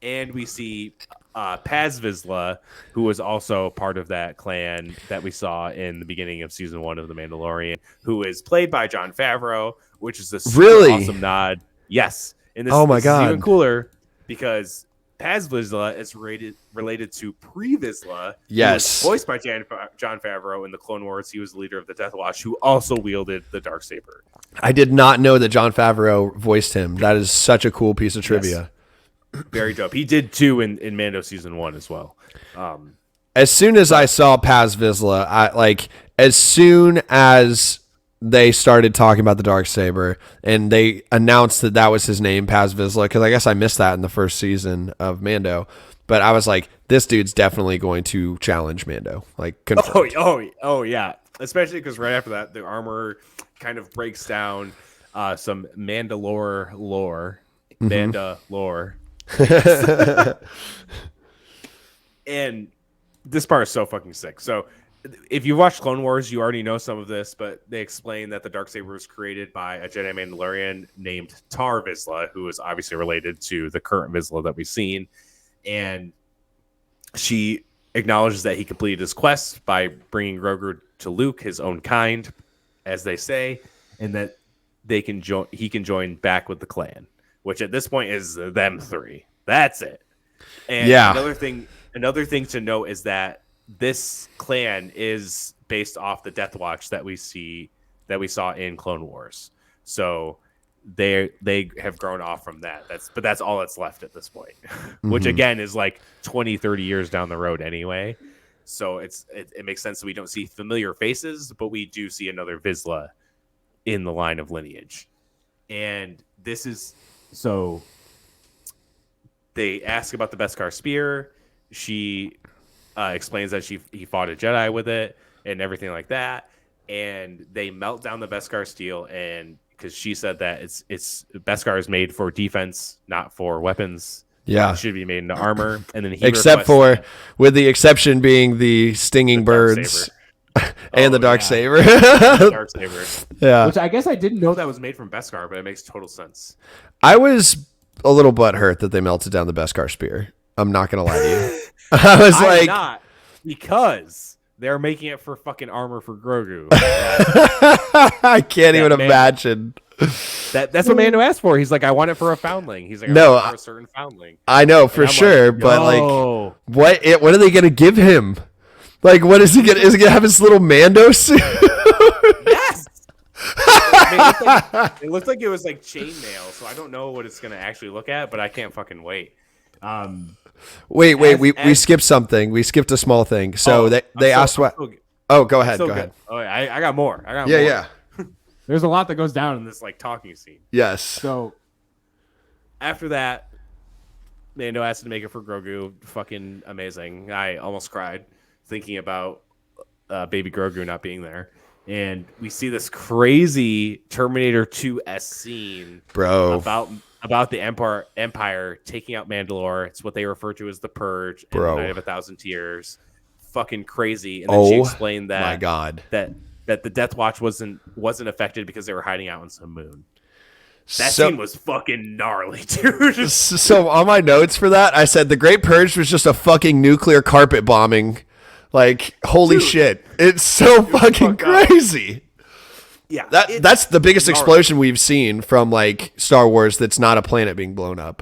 And we see Paz Vizsla, who was also part of that clan that we saw in the beginning of season 1 of The Mandalorian, who is played by Jon Favreau, which is a super awesome nod. Yes. And this, this is even cooler because Paz Vizsla is related to Pre Vizsla, who was voiced by Jon Favreau in the Clone Wars. He was the leader of the Death Watch, who also wielded the Dark Saber. I did not know that Jon Favreau voiced him. That is such a cool piece of trivia. Yes. Very dope. He did too in Mando season 1 as well. As soon as I saw Paz Vizsla, as soon as they started talking about the Darksaber and they announced that was his name, Paz Vizsla, because I guess I missed that in the first season of Mando. But I was like, this dude's definitely going to challenge Mando. Like, confirmed. Oh yeah. Especially because right after that, the armor kind of breaks down some Mandalore lore. Mandalore. And this part is so fucking sick. So if you watched Clone Wars, you already know some of this, but they explain that the Darksaber was created by a Jedi Mandalorian named Tar Vizsla, who is obviously related to the current Vizsla that we've seen. And she acknowledges that he completed his quest by bringing Grogu to Luke, his own kind, as they say, and that he can join back with the clan, which at this point is them 3. That's it. And another thing to note is that this clan is based off the Death Watch that we saw in Clone Wars. So they have grown off from that. That's all that's left at this point, which again is like 20, 30 years down the road anyway. So it makes sense that we don't see familiar faces, but we do see another Vizsla in the line of lineage. And this is so they ask about the Beskar spear. She explains that he fought a Jedi with it and everything like that. And they melt down the Beskar steel, and because she said that it's Beskar is made for defense, not for weapons. Yeah. It should be made into armor. And then he Except for, with the exception being the stinging birds and the dark saber. Dark saber. Yeah. Which I guess I didn't know that was made from Beskar, but it makes total sense. I was a little butthurt that they melted down the Beskar spear. I'm not gonna lie to you. I was like, not, because they're making it for fucking armor for Grogu. I can't even imagine. That's what Mando asked for. He's like, I want it for a foundling. He's like, no, for a certain foundling. I know for sure, like, but like, what are they gonna give him? Like, what is he gonna? Is he gonna have his little Mando suit? Yes. It looked like it was like chainmail, so I don't know what it's gonna actually look at, but I can't fucking wait. Wait, we skipped something. We skipped a small thing. So they asked what? Oh, go ahead. Go ahead. Oh, I got more. Yeah. There's a lot that goes down in this like talking scene. Yes. So after that, Mando asked to make it for Grogu. Fucking amazing. I almost cried thinking about baby Grogu not being there. And we see this crazy Terminator 2-esque scene, bro, about the Empire taking out Mandalore. It's what they refer to as the Purge, bro. And the Night of 1,000 Tears. Fucking crazy. And then she explained that, my God, that the Death Watch wasn't affected because they were hiding out on some moon. That scene was fucking gnarly, dude. So on my notes for that, I said the Great Purge was just a fucking nuclear carpet bombing. Like, holy shit. It's so fucking crazy. Yeah. That's the biggest explosion we've seen from like Star Wars that's not a planet being blown up.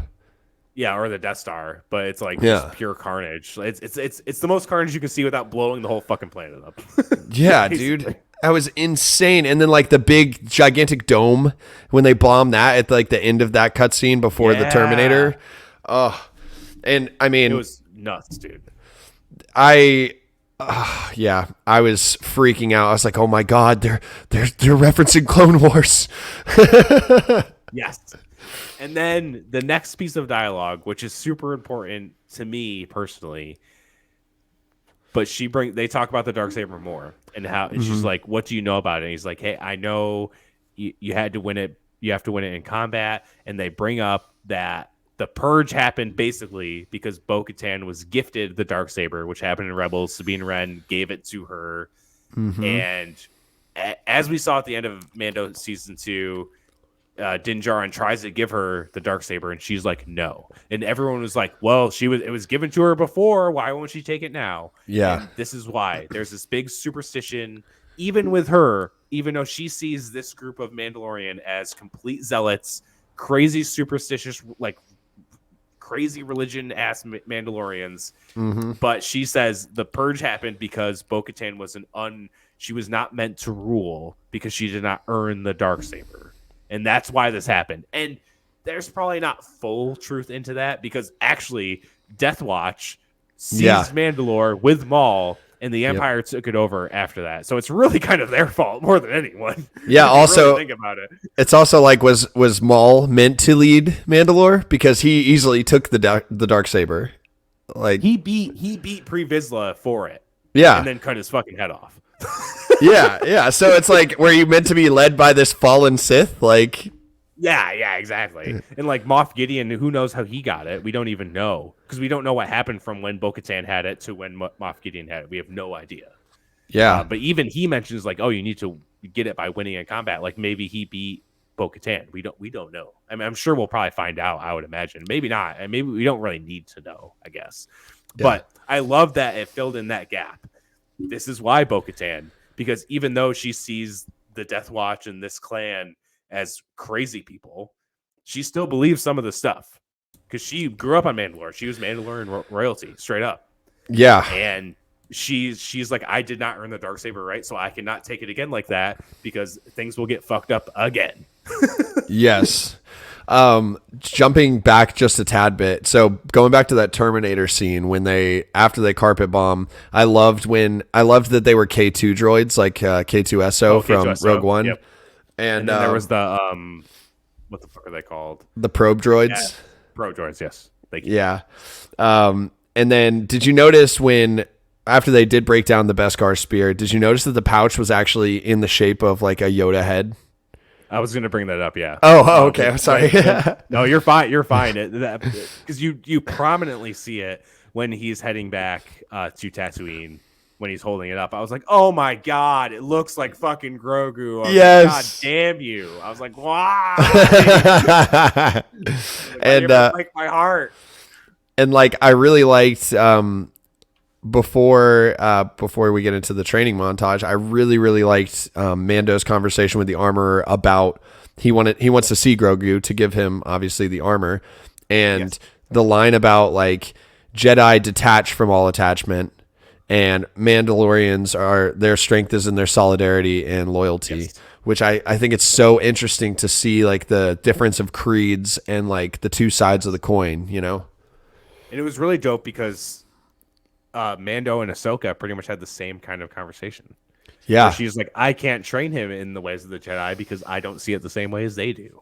Yeah, or the Death Star, but it's like just pure carnage. It's the most carnage you can see without blowing the whole fucking planet up. Yeah, dude. That was insane. And then like the big gigantic dome when they bombed that at like the end of that cutscene before the Terminator. Oh. And I mean, it was nuts, dude. I was freaking out. I was like, "Oh my God, they're referencing Clone Wars." Yes. And then the next piece of dialogue, which is super important to me personally, but they talk about the Darksaber more and how and she's like, "What do you know about it?" And he's like, "Hey, I know you had to win it. You have to win it in combat." And they bring up that the Purge happened basically because Bo-Katan was gifted the Darksaber, which happened in Rebels. Sabine Wren gave it to her. And as we saw at the end of Mando Season 2, Din Djarin tries to give her the Darksaber, and she's like, no. And everyone was like, well, it was given to her before. Why won't she take it now? Yeah. And this is why. There's this big superstition, even with her, even though she sees this group of Mandalorian as complete zealots, crazy superstitious, like crazy religion ass Mandalorians. But she says the Purge happened because Bo-Katan was she was not meant to rule because she did not earn the Darksaber. And that's why this happened. And there's probably not full truth into that because actually Death Watch seized Mandalore with Maul and the Empire took it over after that. So it's really kind of their fault more than anyone. Yeah, also really think about it. It's also like was Maul meant to lead Mandalore because he easily took the Darksaber. Like he beat Pre Vizsla for it. Yeah. And then cut his fucking head off. Yeah. So it's like, were you meant to be led by this fallen Sith? Like, yeah, exactly. And like Moff Gideon, who knows how he got it? We don't even know because we don't know what happened from when Bo-Katan had it to when Moff Gideon had it. We have no idea. Yeah, but even he mentions like, oh, you need to get it by winning in combat. Like maybe he beat Bo-Katan. We don't know. I mean, I'm sure we'll probably find out. I would imagine. Maybe not. And maybe we don't really need to know. I guess. Yeah. But I love that it filled in that gap. This is why Bo-Katan, because even though she sees the Death Watch and this clan as crazy people, she still believes some of the stuff because she grew up on Mandalore. She was Mandalorian royalty, straight up. Yeah, and she's like, I did not earn the Darksaber, right? So I cannot take it again like that because things will get fucked up again. Yes. Jumping back just a tad bit. So going back to that Terminator scene when after they carpet bomb, I loved that they were K2 droids, like K2SO from K2SO. Rogue One. Yep. And then there was the what the fuck are they called? The probe droids. Yeah. Probe droids, yes. Thank you. Yeah. And then did you notice when after they did break down the Beskar spear, did you notice that the pouch was actually in the shape of like a Yoda head? I was gonna bring that up. Yeah. Okay. I'm sorry. No, you're fine. You're fine. Because you prominently see it when he's heading back to Tatooine. When he's holding it up, I was like, "Oh my god, it looks like fucking Grogu." I was Yes. like, God damn you! I was like, "Wow!" And like my heart. And like I really liked before we get into the training montage, I really liked Mando's conversation with the armorer about he wants to see Grogu to give him obviously the armor, and the line about like Jedi detach from all attachment. And Mandalorians their strength is in their solidarity and loyalty, which I think it's so interesting to see like the difference of creeds and like the two sides of the coin, you know? And it was really dope because Mando and Ahsoka pretty much had the same kind of conversation. Yeah. She's like, I can't train him in the ways of the Jedi because I don't see it the same way as they do.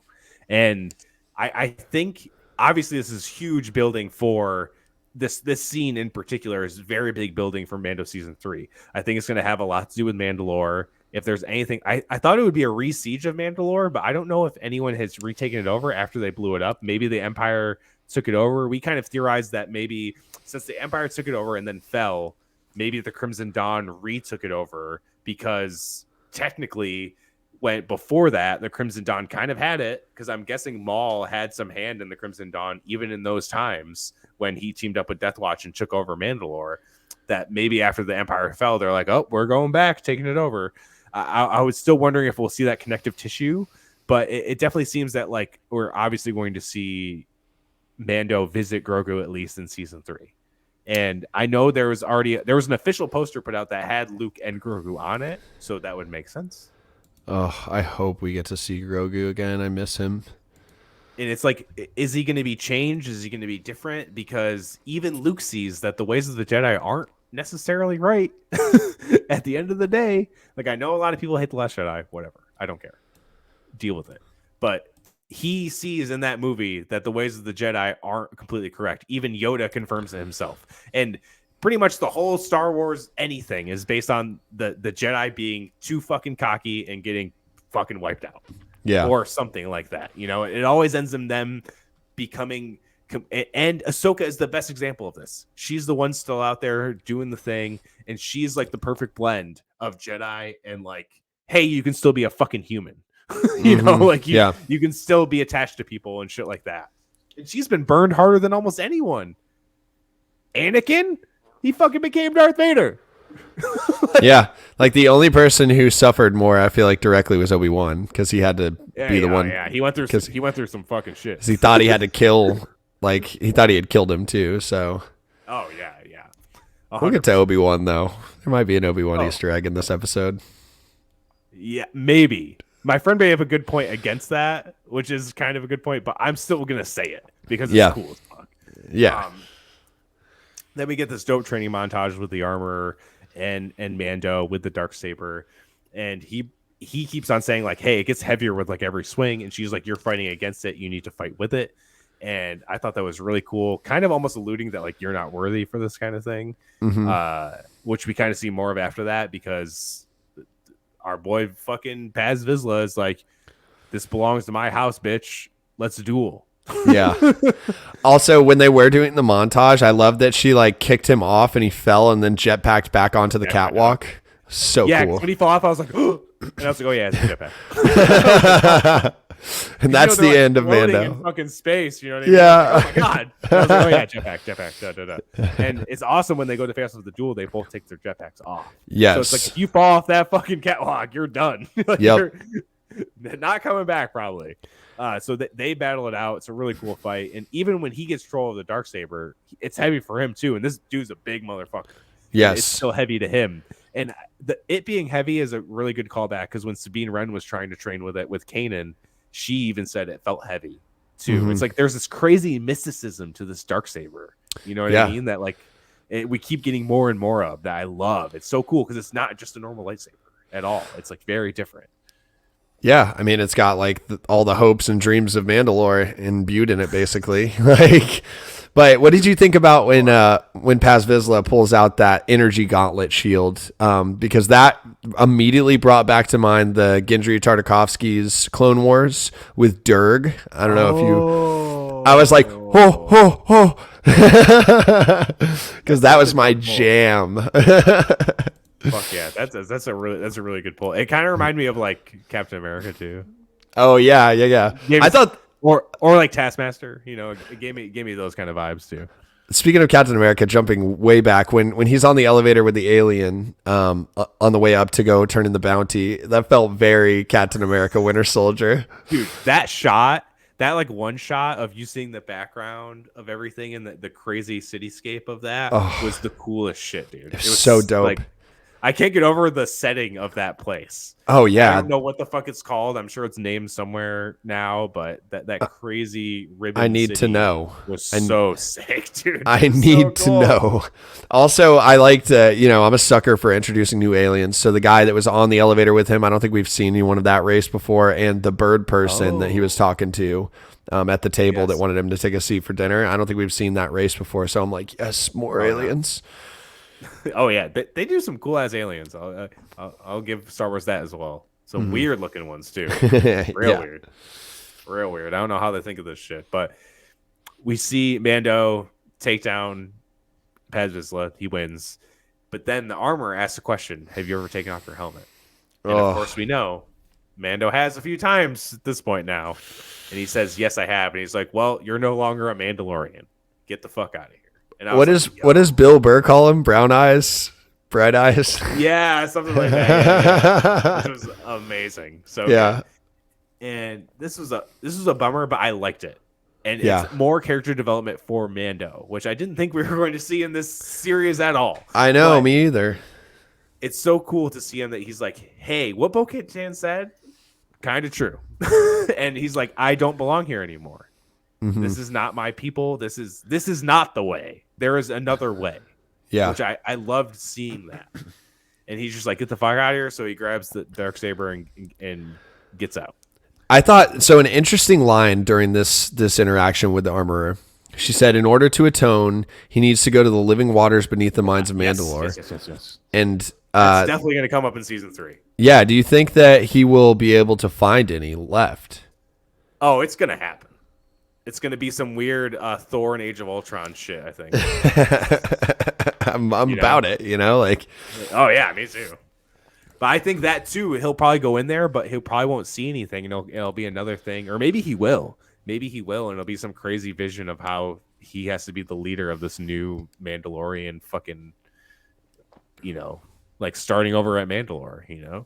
And I think obviously this is huge building for this scene in particular is very big building for Mando season 3. I think it's going to have a lot to do with Mandalore. If there's anything, I thought it would be a re-siege of Mandalore, but I don't know if anyone has retaken it over after they blew it up. Maybe the Empire took it over. We kind of theorized that maybe since the Empire took it over and then fell, maybe the Crimson Dawn retook it over because technically before that, the Crimson Dawn kind of had it because I'm guessing Maul had some hand in the Crimson Dawn even in those times when he teamed up with Death Watch and took over Mandalore. That maybe after the Empire fell, they're like, oh, we're going back, taking it over. I was still wondering if we'll see that connective tissue, but it definitely seems that like we're obviously going to see Mando visit Grogu at least in season 3. And I know there was an official poster put out that had Luke and Grogu on it, so that would make sense. Oh, I hope we get to see Grogu again. I miss him. And it's like, is he going to be changed? Is he going to be different? Because even Luke sees that the ways of the Jedi aren't necessarily right at the end of the day. Like, I know a lot of people hate The Last Jedi, whatever. I don't care. Deal with it. But he sees in that movie that the ways of the Jedi aren't completely correct. Even Yoda confirms it himself. And pretty much the whole Star Wars anything is based on the Jedi being too fucking cocky and getting fucking wiped out. Yeah. Or something like that. You know, it always ends in them becoming... And Ahsoka is the best example of this. She's the one still out there doing the thing, and she's like the perfect blend of Jedi and like, hey, you can still be a fucking human. You know, like you can still be attached to people and shit like that. And she's been burned harder than almost anyone. Anakin, he fucking became Darth Vader. Yeah, like the only person who suffered more, I feel like, directly was Obi-Wan because he had to be the one. Yeah, he went through some fucking shit. He thought he had to kill, like he thought he had killed him too. So. Oh yeah. 100%. We'll get to Obi-Wan though. There might be an Obi-Wan Easter egg in this episode. Yeah, maybe. My friend may have a good point against that, which is kind of a good point, but I'm still gonna say it because it's cool as fuck. Yeah. Then we get this dope training montage with the armor and Mando with the Dark Saber, and he keeps on saying like, hey, it gets heavier with like every swing, and she's like, you're fighting against it, you need to fight with it. And I thought that was really cool, kind of almost alluding that like you're not worthy for this kind of thing, which we kind of see more of after that because our boy fucking Paz Vizsla is like, this belongs to my house, bitch, let's duel. Yeah. Also, when they were doing the montage, I love that she like kicked him off and he fell and then jetpacked back onto the catwalk. So cool. When he fell off, I was like, oh, and I was like, oh yeah, it's a jetpack. And that's the end of Mando. In fucking space, you know what I mean? Yeah. Like, oh my god. I was like, oh yeah, jetpack. Da, da, da. And it's awesome when they go to face with the duel, they both take their jetpacks off. Yes. So it's like if you fall off that fucking catwalk, you're done. Like, you're not coming back probably. So they battle it out. It's a really cool fight. And even when he gets control of the Darksaber, it's heavy for him too. And this dude's a big motherfucker. Yes. It's still heavy to him. And it being heavy is a really good callback because when Sabine Wren was trying to train with it with Kanan, she even said it felt heavy too. It's like there's this crazy mysticism to this Darksaber. You know what I mean? That like we keep getting more and more of that I love. It's so cool because it's not just a normal lightsaber at all. It's like very different. Yeah, I mean, it's got like all the hopes and dreams of Mandalore imbued in it, basically. Like, But what did you think about when Paz Vizsla pulls out that energy gauntlet shield? Because that immediately brought back to mind the Gendry Tartakovsky's Clone Wars with Durg. I don't know if you. I was like, ho ho ho, because that was my jam. Fuck yeah, that's a really good pull. It kind of reminded me of like Captain America too. Oh yeah. I thought, or like Taskmaster. You know, it gave me those kind of vibes too. speaking of Captain America, jumping way back when he's on the elevator with the alien on the way up to go turn in the bounty, that felt very Captain America Winter Soldier. Dude, that shot, that like one shot of you seeing the background of everything and the crazy cityscape of that was the coolest shit, dude. It was so dope. Like, I can't get over the setting of that place. Oh yeah, I don't know what the fuck it's called. I'm sure it's named somewhere now, but that crazy ribbon. I need to know. Was so sick, dude. I need to know. Also, I liked, I'm a sucker for introducing new aliens. So the guy that was on the elevator with him, I don't think we've seen anyone of that race before, and the bird person that he was talking to at the table that wanted him to take a seat for dinner. I don't think we've seen that race before. So I'm like, yes, more aliens. Oh yeah, they do some cool ass aliens. I'll give Star Wars that as well. Some weird looking ones too. Weird, real weird. I don't know how they think of this shit, but we see Mando take down Paz Vizsla. He wins, but then the armor asks a question: have you ever taken off your helmet? And of course, we know Mando has a few times at this point now, and he says, "Yes, I have." And he's like, "Well, you're no longer a Mandalorian. Get the fuck out of here." And what does Bill Burr call him? Brown eyes, bright eyes. Yeah, something like that. Yeah. This was amazing. So yeah, and this was a bummer, but I liked it. And it's more character development for Mando, which I didn't think we were going to see in this series at all. I know, me either. It's so cool to see him that he's like, "Hey, what Bo-Katan said, kind of true," and he's like, "I don't belong here anymore. Mm-hmm. This is not my people. This is not the way. There is another way." Yeah. Which I loved seeing that. And he's just like, "Get the fuck out of here." So he grabs the dark saber and gets out. I thought so. An interesting line during this interaction with the armorer. She said, "In order to atone, he needs to go to the living waters beneath the mines of Mandalore." Yes. And it's definitely going to come up in season 3. Yeah. Do you think that he will be able to find any left? Oh, it's going to happen. It's going to be some weird Thor and Age of Ultron shit, I think. I'm about it, like. Oh, yeah, me too. But I think that, too, he'll probably go in there, but he probably won't see anything, and it'll be another thing. Or maybe he will. Maybe he will, and it'll be some crazy vision of how he has to be the leader of this new Mandalorian fucking, like starting over at Mandalore,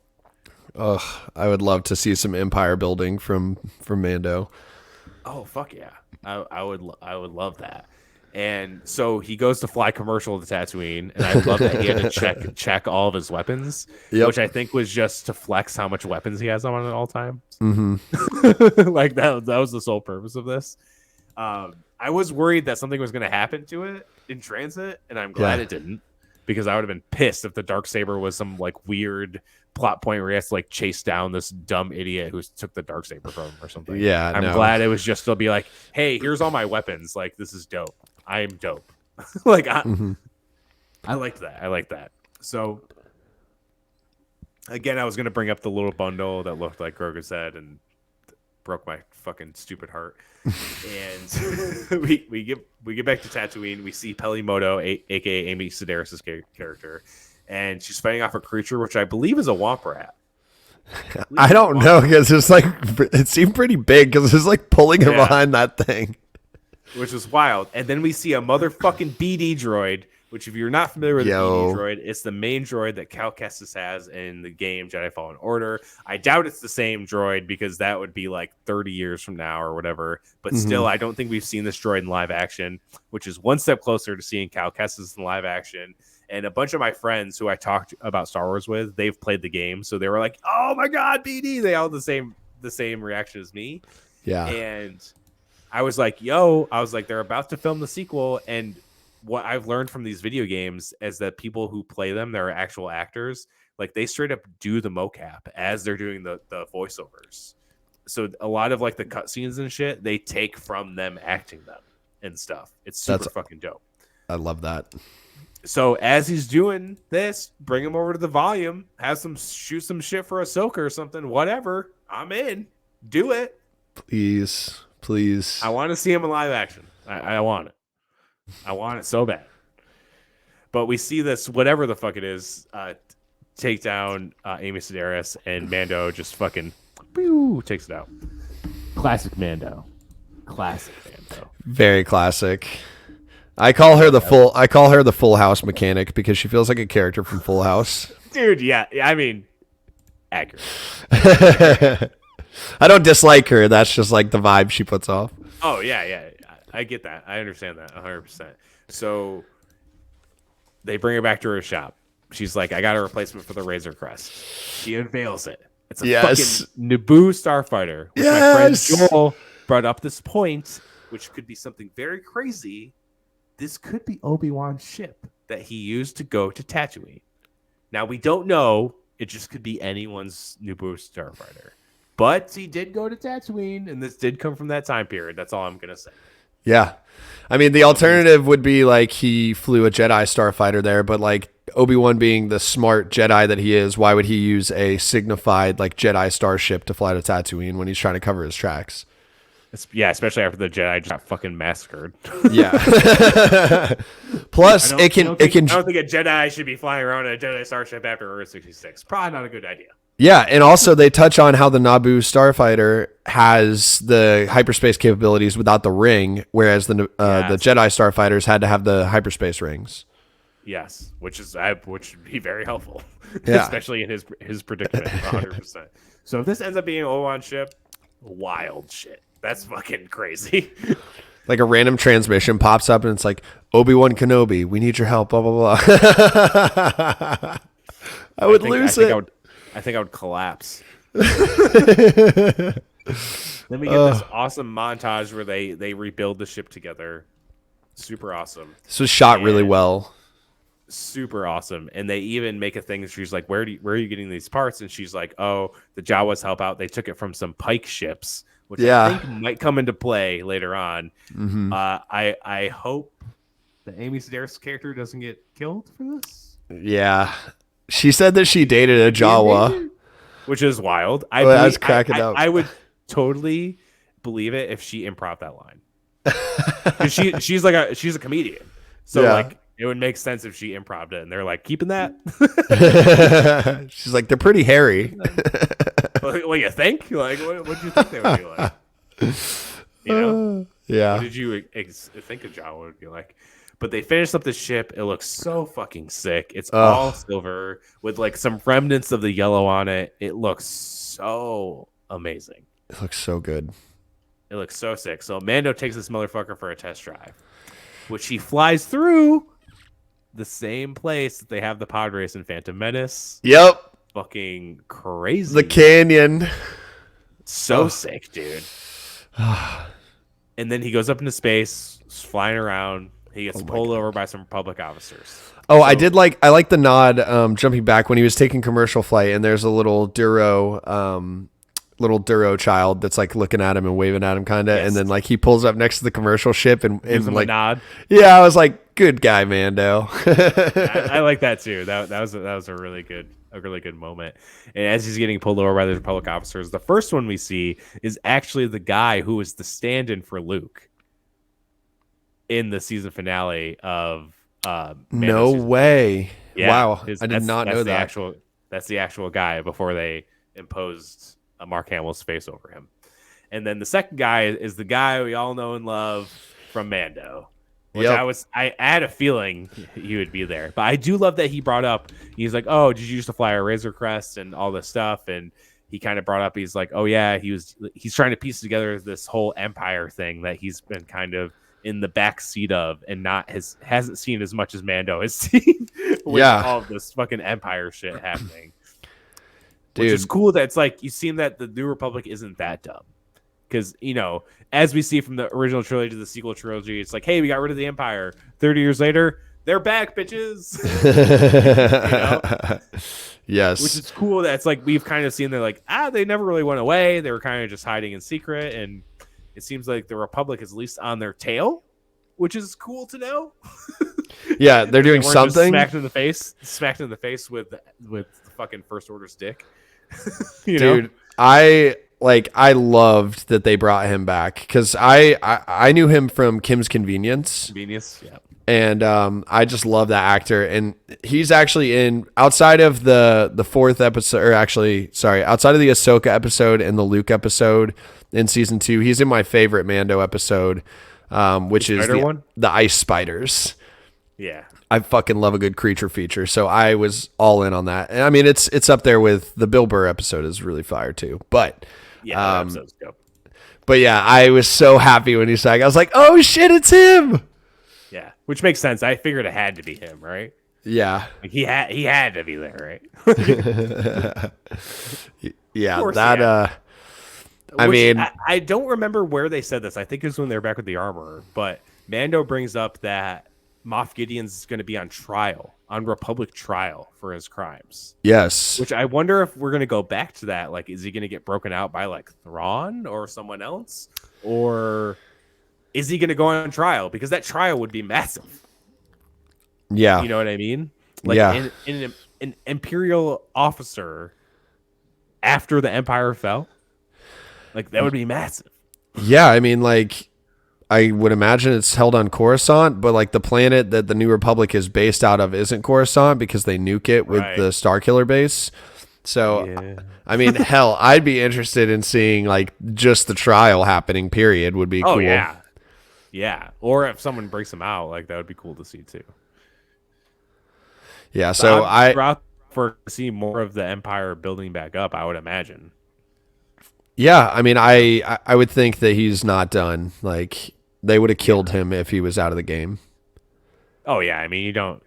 Ugh, I would love to see some empire building from Mando. Oh fuck yeah, I would love that. And so he goes to fly commercial to Tatooine, and I love that he had to check all of his weapons, which I think was just to flex how much weapons he has on at all times. Mm-hmm. Like that was the sole purpose of this. I was worried that something was going to happen to it in transit, and I'm glad it didn't, because I would have been pissed if the dark saber was some like weird plot point where he has to like chase down this dumb idiot who took the dark saber from him or something. Yeah, I'm glad it was just to be like, "Hey, here's all my weapons. Like, this is dope. I am dope." Like, I liked that. I like that. So again, I was gonna bring up the little bundle that looked like Grogu's head and broke my fucking stupid heart. And we get back to Tatooine. We see Pelimoto, aka Amy Sedaris' character, and she's fighting off a creature which I believe is a womp rat. I don't know, because it's like it seemed pretty big because it's like pulling her behind that thing, which was wild. And then we see a motherfucking BD droid, which if you're not familiar with the BD droid, it's the main droid that Cal Kestis has in the game Jedi Fallen Order. I doubt it's the same droid because that would be like 30 years from now or whatever. But still, I don't think we've seen this droid in live action, which is one step closer to seeing Cal Kestis in live action. And a bunch of my friends who I talked about Star Wars with, they've played the game, so they were like, "Oh my god, BD!" They all had the same reaction as me. Yeah. And I was like, they're about to film the sequel, and what I've learned from these video games is that people who play them, they're actual actors. Like, they straight up do the mocap as they're doing the voiceovers. So a lot of like the cutscenes and shit, they take from them acting them. and stuff. It's super fucking dope. I love that. So as he's doing this, bring him over to the volume, have some shoot some shit for Ahsoka or something, whatever. I'm in. Do it. Please. I want to see him in live action. I want it. I want it so bad. But we see this, whatever the fuck it is, take down Amy Sedaris, and Mando just fucking takes it out. Classic Mando. Very classic. I call her the Full House mechanic because she feels like a character from Full House. Dude, yeah. I mean, accurate. I don't dislike her. That's just like the vibe she puts off. Oh, yeah. I get that. I understand that 100%. So they bring her back to her shop. She's like, I got a replacement for the Razor Crest. She unveils it. It's a fucking Naboo starfighter. Which my friend Joel brought up this point, which could be something very crazy. This could be Obi-Wan's ship that he used to go to Tatooine. Now, we don't know. It just could be anyone's Naboo starfighter. But he did go to Tatooine, and this did come from that time period. That's all I'm going to say. Yeah. I mean, the alternative would be like he flew a Jedi starfighter there, but like Obi-Wan being the smart Jedi that he is, why would he use a signified like Jedi starship to fly to Tatooine when he's trying to cover his tracks? Yeah, especially after the Jedi just got fucking massacred. Yeah. Plus, I don't think a Jedi should be flying around in a Jedi starship after Order 66. Probably not a good idea. Yeah, and also they touch on how the Naboo starfighter has the hyperspace capabilities without the ring, whereas the Jedi starfighters had to have the hyperspace rings. Yes, which would be very helpful, yeah. Especially in his predicament, 100%. So if this ends up being an Obi-Wan ship, wild shit. That's fucking crazy. Like a random transmission pops up and it's like, Obi-Wan Kenobi, we need your help, blah, blah, blah. I would lose it. I think I would collapse. Then we get this awesome montage where they rebuild the ship together. Super awesome. This was shot really well. Super awesome. And they even make a thing. She's like, where are you getting these parts? And she's like, oh, the Jawas help out. They took it from some Pike ships, which I think might come into play later on. Mm-hmm. I hope the Amy Sedaris character doesn't get killed for this. Yeah. She said that she dated a Jawa. Which is wild. I was cracking up. I would totally believe it if she improv that line. she's a comedian. So like it would make sense if she improved it and they're like keeping that. She's like, they're pretty hairy. Well, you think? Like what do you think they would be like? You know? Yeah. What did you think a Jawa would be like? But they finished up the ship. It looks so fucking sick. It's all silver with like some remnants of the yellow on it. It looks so amazing. It looks so good. It looks so sick. So Mando takes this motherfucker for a test drive, which he flies through the same place that they have the pod race in Phantom Menace. Yep. Fucking crazy. The canyon. So sick, dude. And then he goes up into space, flying around. He gets pulled over by some Republic officers. Oh, I like the nod, jumping back when he was taking commercial flight, and there's a little Duro child that's like looking at him and waving at him, kind of, and then like he pulls up next to the commercial ship and like a nod. Yeah, I was like, good guy, Mando. I like that too. That was a really good moment. And as he's getting pulled over by the Republic officers, the first one we see is actually the guy who was the stand-in for Luke in the season finale of No way. Yeah, wow. I did not know that. That's the actual guy before they imposed Mark Hamill's face over him. And then the second guy is the guy we all know and love from Mando. Which I had a feeling he would be there. But I do love that he brought up, he's like, oh, did you used to fly a Razor Crest and all this stuff? And he kind of brought up, he's like, oh yeah, he's trying to piece together this whole Empire thing that he's been kind of in the back seat of and hasn't seen as much as Mando has seen with all of this fucking Empire shit happening. Dude. Which is cool that it's like you seem that the New Republic isn't that dumb. Because, you know, as we see from the original trilogy to the sequel trilogy, it's like, hey, we got rid of the Empire. 30 years later, they're back, bitches. You know? Yes. Which is cool that it's like we've kind of seen they're like, they never really went away. They were kind of just hiding in secret. And it seems like the Republic is at least on their tail. which is cool to know. Yeah, they're doing something. Smacked in the face with the fucking First Order's dick. Dude, know? I loved that they brought him back because I knew him from Kim's Convenience. Yeah. And I just love that actor, and he's actually in outside of the fourth episode, or actually, sorry, outside of the Ahsoka episode and the Luke episode in season 2, he's in my favorite Mando episode, which is the ice spiders. Yeah, I fucking love a good creature feature, so I was all in on that. And I mean, it's up there with the Bill Burr episode is really fire too, but yeah, that episode's dope. But yeah, I was so happy when he sang. I was like, oh shit, it's him. Yeah, which makes sense. I figured it had to be him, right? Yeah, like he had to be there, right? Yeah, that. I mean, I don't remember where they said this. I think it was when they were back with the Armorer. But Mando brings up that Moff Gideon's going to be on Republic trial for his crimes. Yes, which I wonder if we're going to go back to that. Like, is he going to get broken out by like Thrawn or someone else, or is he going to go on trial? Because that trial would be massive. Yeah. You know what I mean? Like, yeah. An Imperial officer after the Empire fell, like, that would be massive. Yeah, I mean, like, I would imagine it's held on Coruscant, but, like, the planet that the New Republic is based out of isn't Coruscant because they nuke it with the Starkiller base. So, yeah. I mean, hell, I'd be interested in seeing, like, just the trial happening, period, would be cool. Oh, yeah. Yeah, or if someone breaks them out, like, that would be cool to see too. Yeah, so for see more of the Empire building back up, I would imagine. Yeah, I mean, I would think that he's not done. Like, they would have killed him if he was out of the game. Oh yeah, I mean, you don't.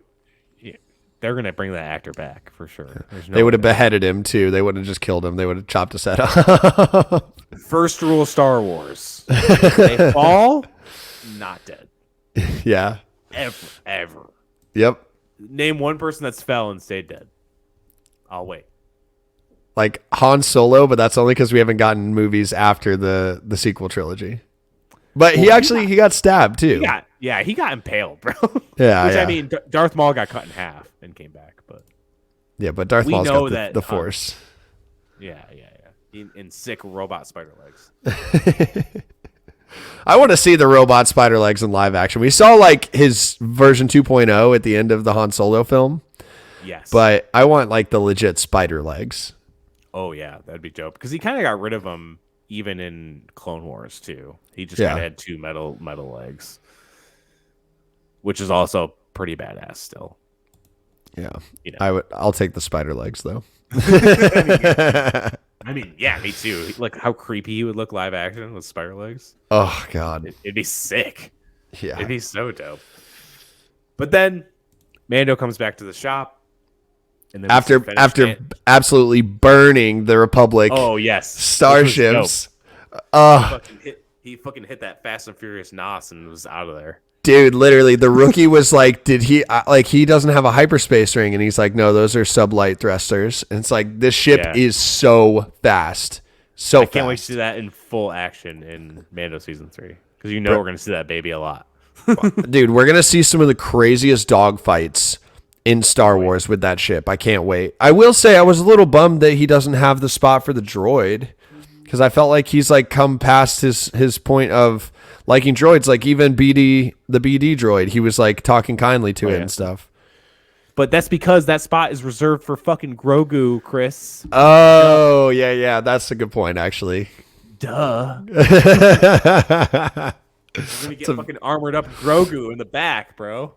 Yeah, they're gonna bring that actor back for sure. They would have beheaded him too. They wouldn't have just killed him. They would have chopped his head off. First rule of Star Wars: if they fall. Not dead. Yeah. Ever. Yep. Name one person that's fell and stayed dead. I'll wait. Like Han Solo, but that's only because we haven't gotten movies after the sequel trilogy. But he got stabbed too. He got impaled, bro. Yeah. Which I mean, Darth Maul got cut in half and came back, but yeah, but Darth Maul's got the Force. Yeah. In sick robot spider legs. I want to see the robot spider legs in live action. We saw like his version 2.0 at the end of the Han Solo film. Yes. But I want like the legit spider legs. Oh yeah, that'd be dope. Because he kind of got rid of them even in Clone Wars too. He just kind of had 2 metal legs, which is also pretty badass still. Yeah, you know. I'll take the spider legs though. I mean, yeah, me too. Like how creepy he would look live action with spider legs. Oh god, it'd be sick. Yeah, it'd be so dope. But then Mando comes back to the shop, and then after absolutely burning the Republic. Oh yes, starships. He fucking hit that Fast and Furious NOS and was out of there. Dude, literally, the rookie was like, he doesn't have a hyperspace ring? And he's like, no, those are sublight thrusters. And it's like, this ship is so fast. I can't wait to see that in full action in Mando Season 3. Because we're going to see that baby a lot. Dude, we're going to see some of the craziest dogfights in Star Wars with that ship. I can't wait. I will say I was a little bummed that he doesn't have the spot for the droid. Because I felt like he's like come past his point of liking droids, like even the BD droid, he was like talking kindly to it and stuff. But that's because that spot is reserved for fucking Grogu, Chris. Oh, yeah, that's a good point, actually. Duh. You're gonna get fucking armored up Grogu in the back, bro.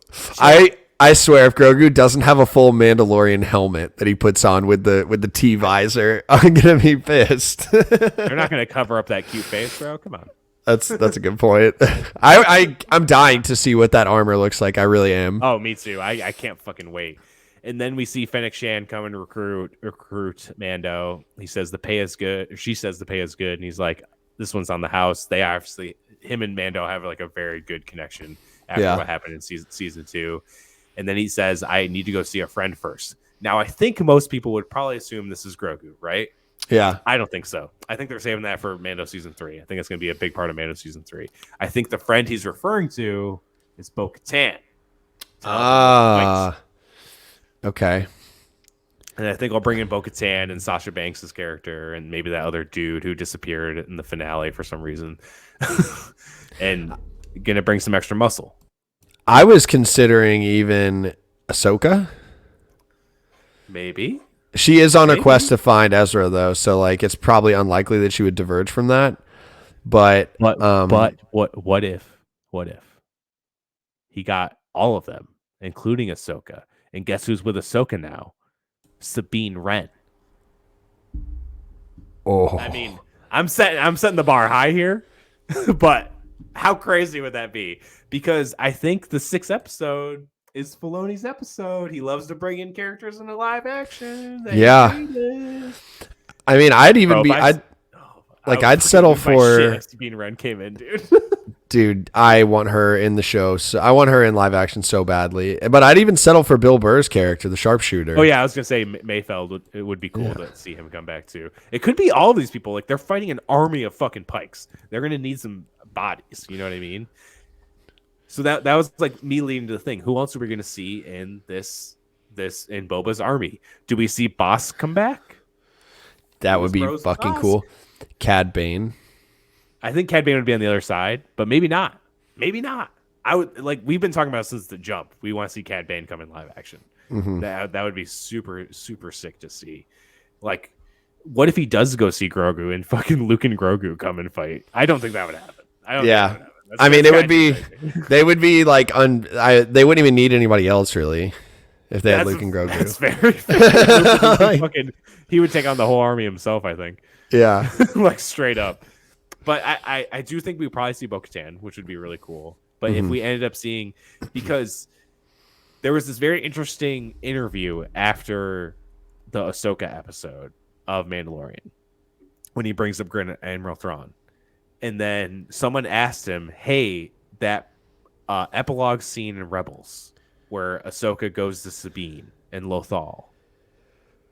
I swear, if Grogu doesn't have a full Mandalorian helmet that he puts on with the T visor, I'm gonna be pissed. They're not gonna cover up that cute face, bro. Come on. That's a good point. I'm dying to see what that armor looks like. I really am. Oh, me too. I can't fucking wait. And then we see Fennec Shan come and recruit Mando. He says the pay is good. Or she says the pay is good, and he's like, "This one's on the house." They obviously, him and Mando have like a very good connection after what happened in season 2. And then he says, "I need to go see a friend first." Now, I think most people would probably assume this is Grogu, right? Yeah. I don't think so. I think they're saving that for Mando Season 3. I think it's going to be a big part of Mando Season 3. I think the friend he's referring to is Bo-Katan. Ah, okay. And I think I'll bring in Bo-Katan and Sasha Banks' character and maybe that other dude who disappeared in the finale for some reason. And gonna bring some extra muscle. I was considering even Ahsoka. Maybe. She is on a quest to find Ezra, though, so like it's probably unlikely that she would diverge from that. But what if he got all of them, including Ahsoka, and guess who's with Ahsoka now? Sabine Wren. Oh, I mean, I'm setting the bar high here, but how crazy would that be? Because I think the 6th episode is Filoni's episode. He loves to bring in characters into live action. Yeah. I mean, I'd even Bro, I'd settle for Sabine Wren came in, dude. Dude, I want her in the show. So I want her in live action so badly. But I'd even settle for Bill Burr's character, the sharpshooter. Oh yeah, I was gonna say Mayfeld. It would be cool to see him come back too. It could be all of these people. Like they're fighting an army of fucking pikes. They're gonna need some bodies. You know what I mean? So that was like me leading to the thing. Who else are we gonna see in this in Boba's army? Do we see Boss come back? That would be fucking cool. Cad Bane. I think Cad Bane would be on the other side, but maybe not. Maybe not. I would we've been talking about since the jump. We want to see Cad Bane come in live action. Mm-hmm. That would be super, super sick to see. Like, what if he does go see Grogu and fucking Luke and Grogu come and fight? I don't think that would happen. I mean, it would be. They would be like they wouldn't even need anybody else really if they had Luke and Grogu. That's very fair. He would take on the whole army himself. I think. Yeah, like straight up. But I do think we probably see Bo-Katan, which would be really cool. But if we ended up seeing, because there was this very interesting interview after the Ahsoka episode of Mandalorian when he brings up Grand Admiral Thrawn. And then someone asked him, hey, that epilogue scene in Rebels where Ahsoka goes to Sabine and Lothal,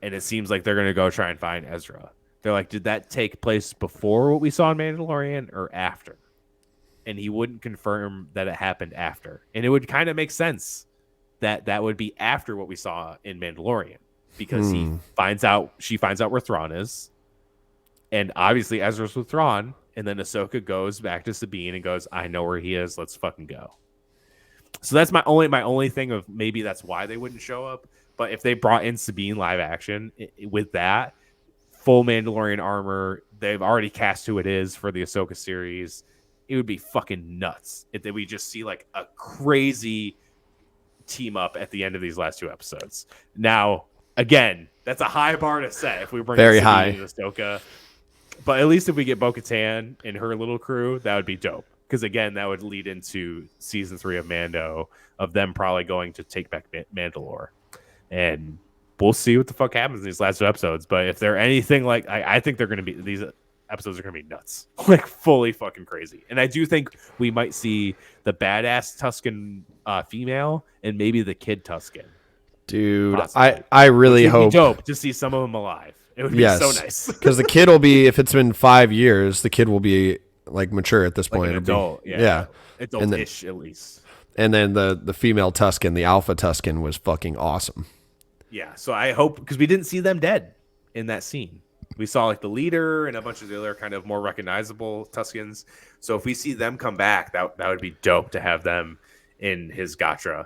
and it seems like they're going to go try and find Ezra. They're like, did that take place before what we saw in Mandalorian or after? And he wouldn't confirm that it happened after. And it would kind of make sense that would be after what we saw in Mandalorian, because she finds out where Thrawn is. And obviously Ezra's with Thrawn. And then Ahsoka goes back to Sabine and goes, I know where he is. Let's fucking go. So that's my only thing of maybe that's why they wouldn't show up. But if they brought in Sabine live action with that, full Mandalorian armor, they've already cast who it is for the Ahsoka series. It would be fucking nuts if we just see like a crazy team up at the end of these last 2 episodes. Now, again, that's a high bar to set if we bring very Sabine high and Ahsoka. But at least if we get Bo-Katan and her little crew, that would be dope. Because again, that would lead into season 3 of Mando, of them probably going to take back Mandalore. And we'll see what the fuck happens in these last 2 episodes. But if they're anything like, I think they're going to be, these episodes are going to be nuts. Like fully fucking crazy. And I do think we might see the badass Tusken female and maybe the kid Tusken. Dude, possibly. I really hope. Be dope to see some of them alive. It would be so nice. Because the kid will be, if it's been 5 years, the kid will be like mature at this point. An adult, adult-ish at least. And then the female Tusken, the alpha Tusken, was fucking awesome. Yeah, so I hope, because we didn't see them dead in that scene. We saw like the leader and a bunch of the other kind of more recognizable Tuskens. So if we see them come back, that would be dope to have them in his Gactra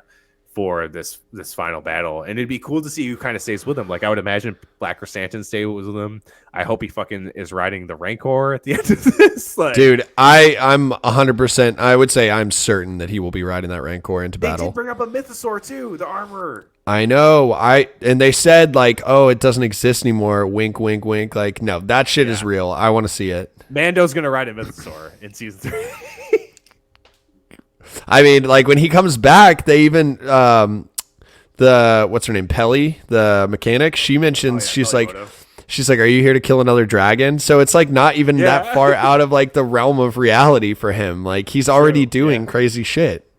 for this final battle. And it'd be cool to see who kind of stays with him. Like I would imagine Black Chrysanthemum stays with him. I hope he fucking is riding the Rancor at the end of this. Like, dude, I'm 100%. I would say I'm certain that he will be riding that Rancor into battle. They did bring up a Mythosaur too, the armor. I know. And they said like, oh, it doesn't exist anymore. Wink, wink, wink. Like, no, that shit is real. I want to see it. Mando's gonna ride a Mythosaur in season 3. I mean, like when he comes back, they even the what's her name, Pelly, the mechanic. She mentions she's like, are you here to kill another dragon? So it's like not even that far out of like the realm of reality for him. Like he's already doing crazy shit.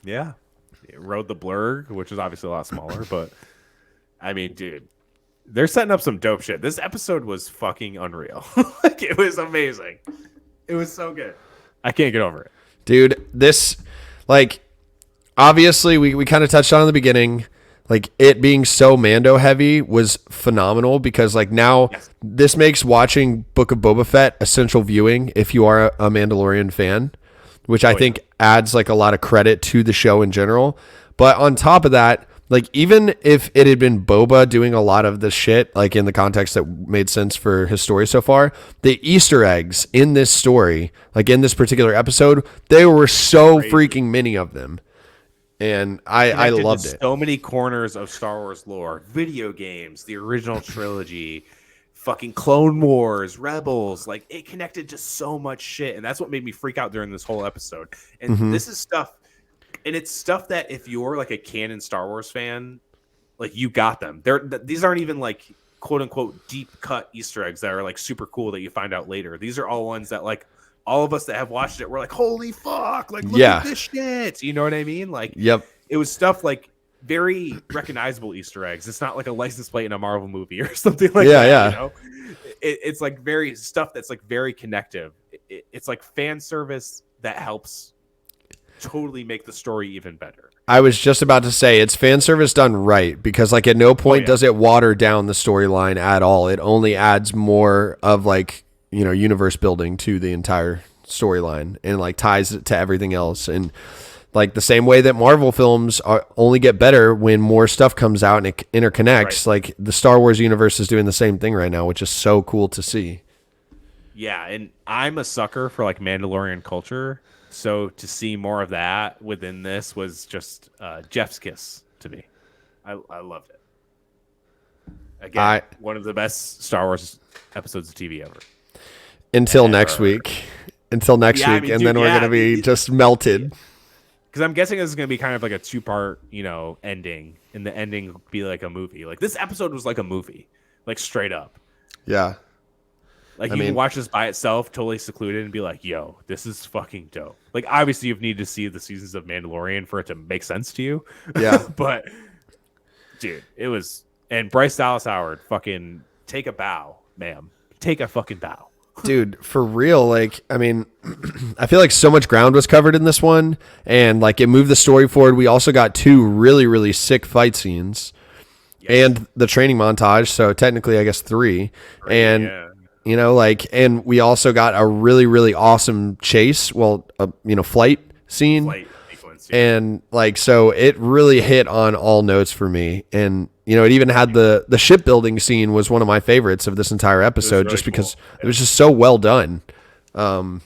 Yeah, he rode the Blurg, which is obviously a lot smaller, but I mean, dude, they're setting up some dope shit. This episode was fucking unreal. Like it was amazing. It was so good. I can't get over it. Dude, this, like, obviously we kind of touched on in the beginning, like it being so Mando heavy was phenomenal because like now Yes. this makes watching Book of Boba Fett essential viewing if you are a Mandalorian fan, which I think adds like a lot of credit to the show in general. But on top of that, like even if it had been Boba doing a lot of this shit, like in the context that made sense for his story so far, the Easter eggs in this story, like in this particular episode, they were so freaking many of them. And I Connected loved to it. so many corners of Star Wars lore, video games, the original trilogy, fucking Clone Wars, Rebels. Like it connected to so much shit, and that's what made me freak out during this whole episode. And this is stuff, and it's stuff that if you're like a canon Star Wars fan, like you got them. These aren't even like quote unquote deep cut Easter eggs that are like super cool that you find out later. These are all ones that like all of us that have watched it were like, holy fuck, like look at this shit. You know what I mean? Like it was stuff like very recognizable Easter eggs. It's not like a license plate in a Marvel movie or something like that. You know? It's like very stuff that's like very connective. It's like fan service that helps totally make the story even better. I was just about to say it's fan service done right because like at no point does it water down the storyline at all. It only adds more of like, you know, universe building to the entire storyline and like ties it to everything else. And like the same way that Marvel films only get better when more stuff comes out and it interconnects, like the Star Wars universe is doing the same thing right now, which is so cool to see. Yeah, and I'm a sucker for like Mandalorian culture. So to see more of that within this was just Jeff's kiss to me. I loved it. Again, one of the best Star Wars episodes of TV ever. Until next week. Until next week. I mean, and dude, then we're going to be just melted. Because I'm guessing this is going to be kind of like a 2-part, you know, ending. And the ending will be like a movie. Like this episode was like a movie. Like straight up. Yeah. Like you can watch this by itself, totally secluded, and be like, yo, this is fucking dope. Like obviously you need to see the seasons of Mandalorian for it to make sense to you. Yeah. But dude, it was, and Bryce Dallas Howard, fucking take a bow, ma'am. Take a fucking bow. Dude, for real, like, I mean, I feel like so much ground was covered in this one, and like it moved the story forward. We also got 2 really, really sick fight scenes and the training montage. So technically, I guess 3. And, you know, like, and we also got a really, really awesome chase. Well, you know, flight scene. Sequence, and like, so it really hit on all notes for me. And, you know, it even had the shipbuilding scene was one of my favorites of this entire episode, just because it was just so well done. You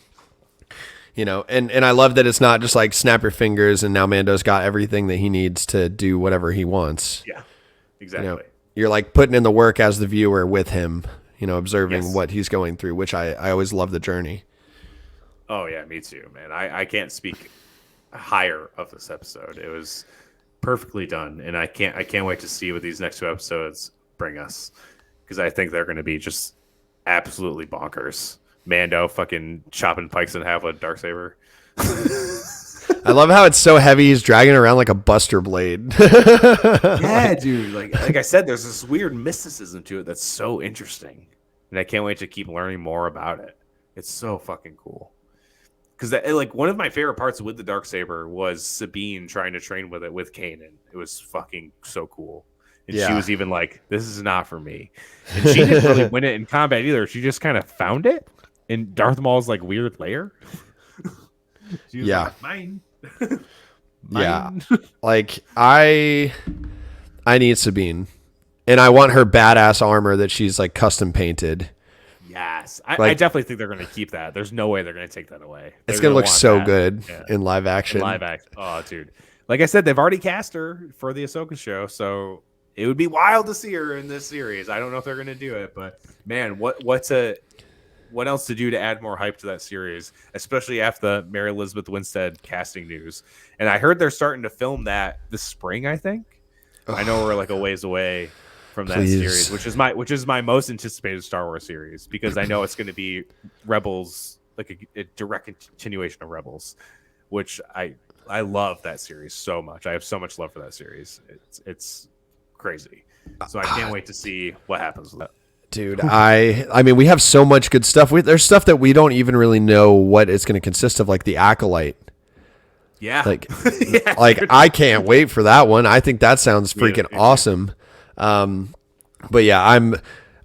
know, and I love that it's not just like snap your fingers and now Mando's got everything that he needs to do whatever he wants. Yeah, exactly. You know, you're like putting in the work as the viewer with him, you know, observing what he's going through, which I always love the journey. Oh yeah, me too, man. I can't speak higher of this episode. It was perfectly done, and I can't wait to see what these next 2 episodes bring us, because I think they're going to be just absolutely bonkers. Mando fucking chopping pikes in half with Dark Saber. I love how it's so heavy. He's dragging around like a buster blade. Yeah, dude. Like I said, there's this weird mysticism to it that's so interesting, and I can't wait to keep learning more about it. It's so fucking cool. Because like one of my favorite parts with the Darksaber was Sabine trying to train with it with Kanan. It was fucking so cool. And she was even like, this is not for me. And she didn't really win it in combat either. She just kind of found it in Darth Maul's like weird lair. She was like, mine. Yeah. Like I need Sabine. And I want her badass armor that she's like custom painted. Yes. I definitely think they're going to keep that. There's no way they're going to take that away. It's going to look so good in live action. Oh, dude. Like I said, they've already cast her for the Ahsoka show, so it would be wild to see her in this series. I don't know if they're going to do it, but man, what else to do to add more hype to that series, especially after the Mary Elizabeth Winstead casting news. And I heard they're starting to film that this spring, I think. I know we're like a ways away from that series, which is my most anticipated Star Wars series, because I know it's going to be Rebels, like a direct continuation of Rebels, which I love that series so much. I have so much love for that series. It's crazy. So I can't wait to see what happens with that. Dude, I mean, we have so much good stuff. There's stuff that we don't even really know what it's going to consist of, like the Acolyte. Yeah. Like, Yeah, like dude. I can't wait for that one. I think that sounds freaking awesome. But yeah,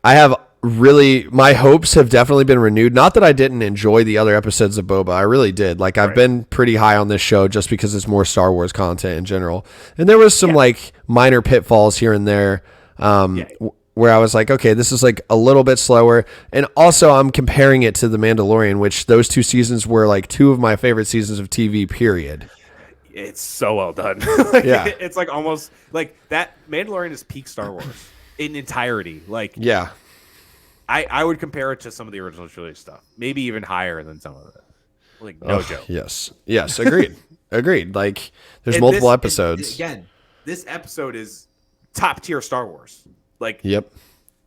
I have really, my hopes have definitely been renewed. Not that I didn't enjoy the other episodes of Boba. I really did. Like, I've Right. been pretty high on this show just because it's more Star Wars content in general. And there was some Yeah. like minor pitfalls here and there. Yeah. Where I was like, okay, this is like a little bit slower. And also, I'm comparing it to The Mandalorian, which those two seasons were like two of my favorite seasons of TV, period. It's so well done. Like, Yeah. it's like almost like that. Mandalorian is peak Star Wars in entirety. Like, Yeah. I would compare it to some of the original trilogy stuff, maybe even higher than some of it. Like, no joke. Yes. Yes. Agreed. Agreed. Like, there's And multiple this- episodes. again, this episode is top tier Star Wars. Like, Yep.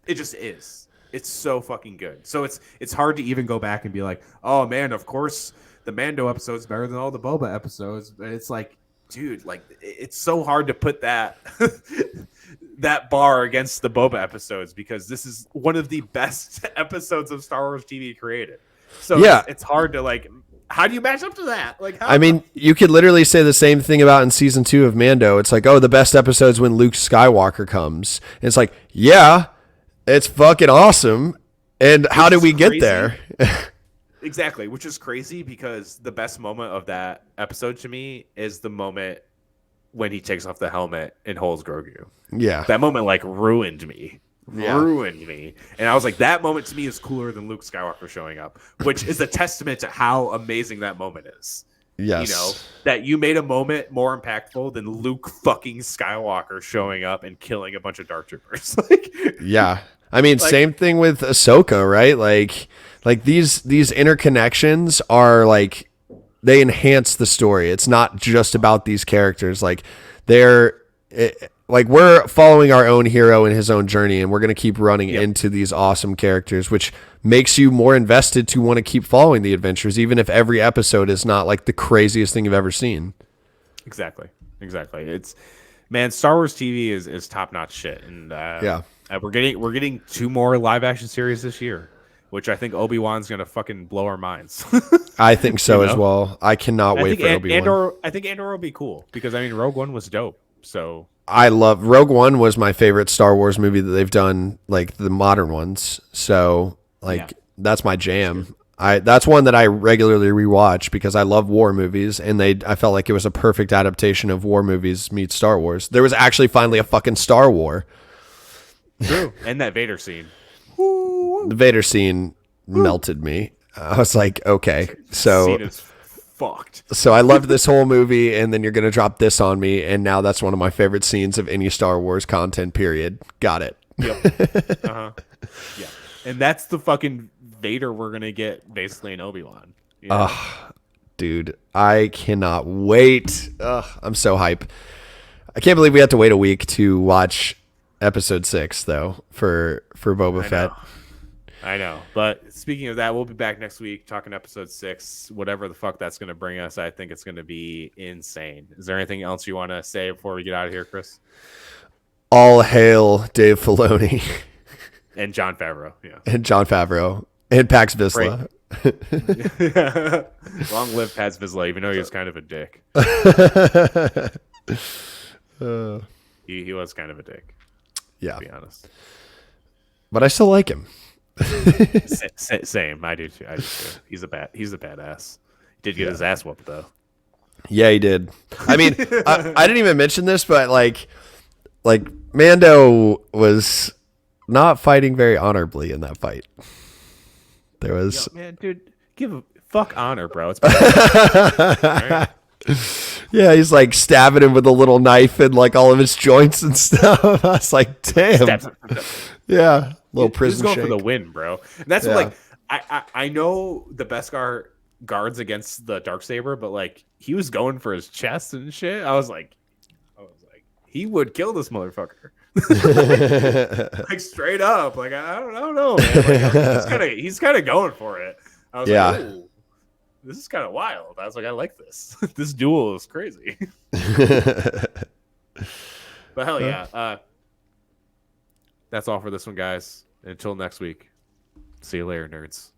it just is. It's so fucking good. So it's hard to even go back and be like, oh man, of course the Mando episode's better than all the Boba episodes. But it's like, dude, like it's so hard to put that that bar against the Boba episodes because this is one of the best episodes of Star Wars TV created. So Yeah. it's hard to like. How do you match up to that? Like, how, I mean, you could literally say the same thing about in season 2 of Mando. It's like, oh, the best episode's when Luke Skywalker comes. And it's like, yeah, it's fucking awesome. And how did we get crazy. there? exactly, which is crazy because the best moment of that episode to me is the moment when he takes off the helmet and holds Grogu. Yeah. That moment like ruined me. Yeah. Ruined me. And I was like, that moment to me is cooler than Luke Skywalker showing up, which is a testament to how amazing that moment is. Yes. You know, that you made a moment more impactful than Luke fucking Skywalker showing up and killing a bunch of Dark Troopers. Like, Yeah. I mean, Like- same thing with Ahsoka, right? Like these interconnections are like, they enhance the story. It's not just about these characters. Like like we're following our own hero in his own journey, and we're going to keep running into these awesome characters, which makes you more invested to want to keep following the adventures, even if every episode is not like the craziest thing you've ever seen. Exactly. It's, man, Star Wars TV is top notch shit, and we're getting 2 more live action series this year, which I think Obi-Wan's gonna fucking blow our minds. I think so You know? as well. I cannot wait for Obi-Wan. I think Andor will be cool because I mean Rogue One was dope. So I love Rogue One was my favorite Star Wars movie that they've done, like the modern ones. So like that's my jam. That's one that I regularly rewatch because I love war movies, and I felt like it was a perfect adaptation of war movies meets Star Wars. There was actually finally a fucking Star War. true, and that Vader scene. The Vader scene melted me. I was like, okay, Scene is fucked. so I loved this whole movie, and then you're gonna drop this on me, and now that's one of my favorite scenes of any Star Wars content. Period. Got it. Yep. Yeah, and that's the fucking Vader we're gonna get basically in Obi-Wan. You know? Dude, I cannot wait. I'm so hype. I can't believe we have to wait a week to watch episode 6 though for Boba Fett. I know. But speaking of that, we'll be back next week talking episode 6, whatever the fuck that's going to bring us. I think it's going to be insane. Is there anything else you want to say before we get out of here, Chris? All hail Dave Filoni And Jon Favreau. Yeah. and Jon Favreau and Pax Vizsla. Long live Paz Vizsla, even though he was kind of a dick. He was kind of a dick, Yeah, to be honest. but I still like him. Same. I do too. He's a badass. He did get his ass whooped though. Yeah, he did. I mean, I didn't even mention this, but like Mando was not fighting very honorably in that fight. There was, Man, dude, give a fuck honor, bro. It's right? yeah, he's like stabbing him with a little knife and like all of his joints and stuff. I was like, damn. Yeah, little He's prison going shake. for the win, bro. And that's Yeah. what, like I know the Beskar guards against the Dark Saber, but like he was going for his chest and shit. I was like, he would kill this motherfucker. Like straight up. Like I don't know, man. Like, he's kind of going for it. I was like, ooh, this is kind of wild. I was like, I like this. This duel is crazy. But hell yeah. That's all for this one, guys. Until next week. See you later, nerds.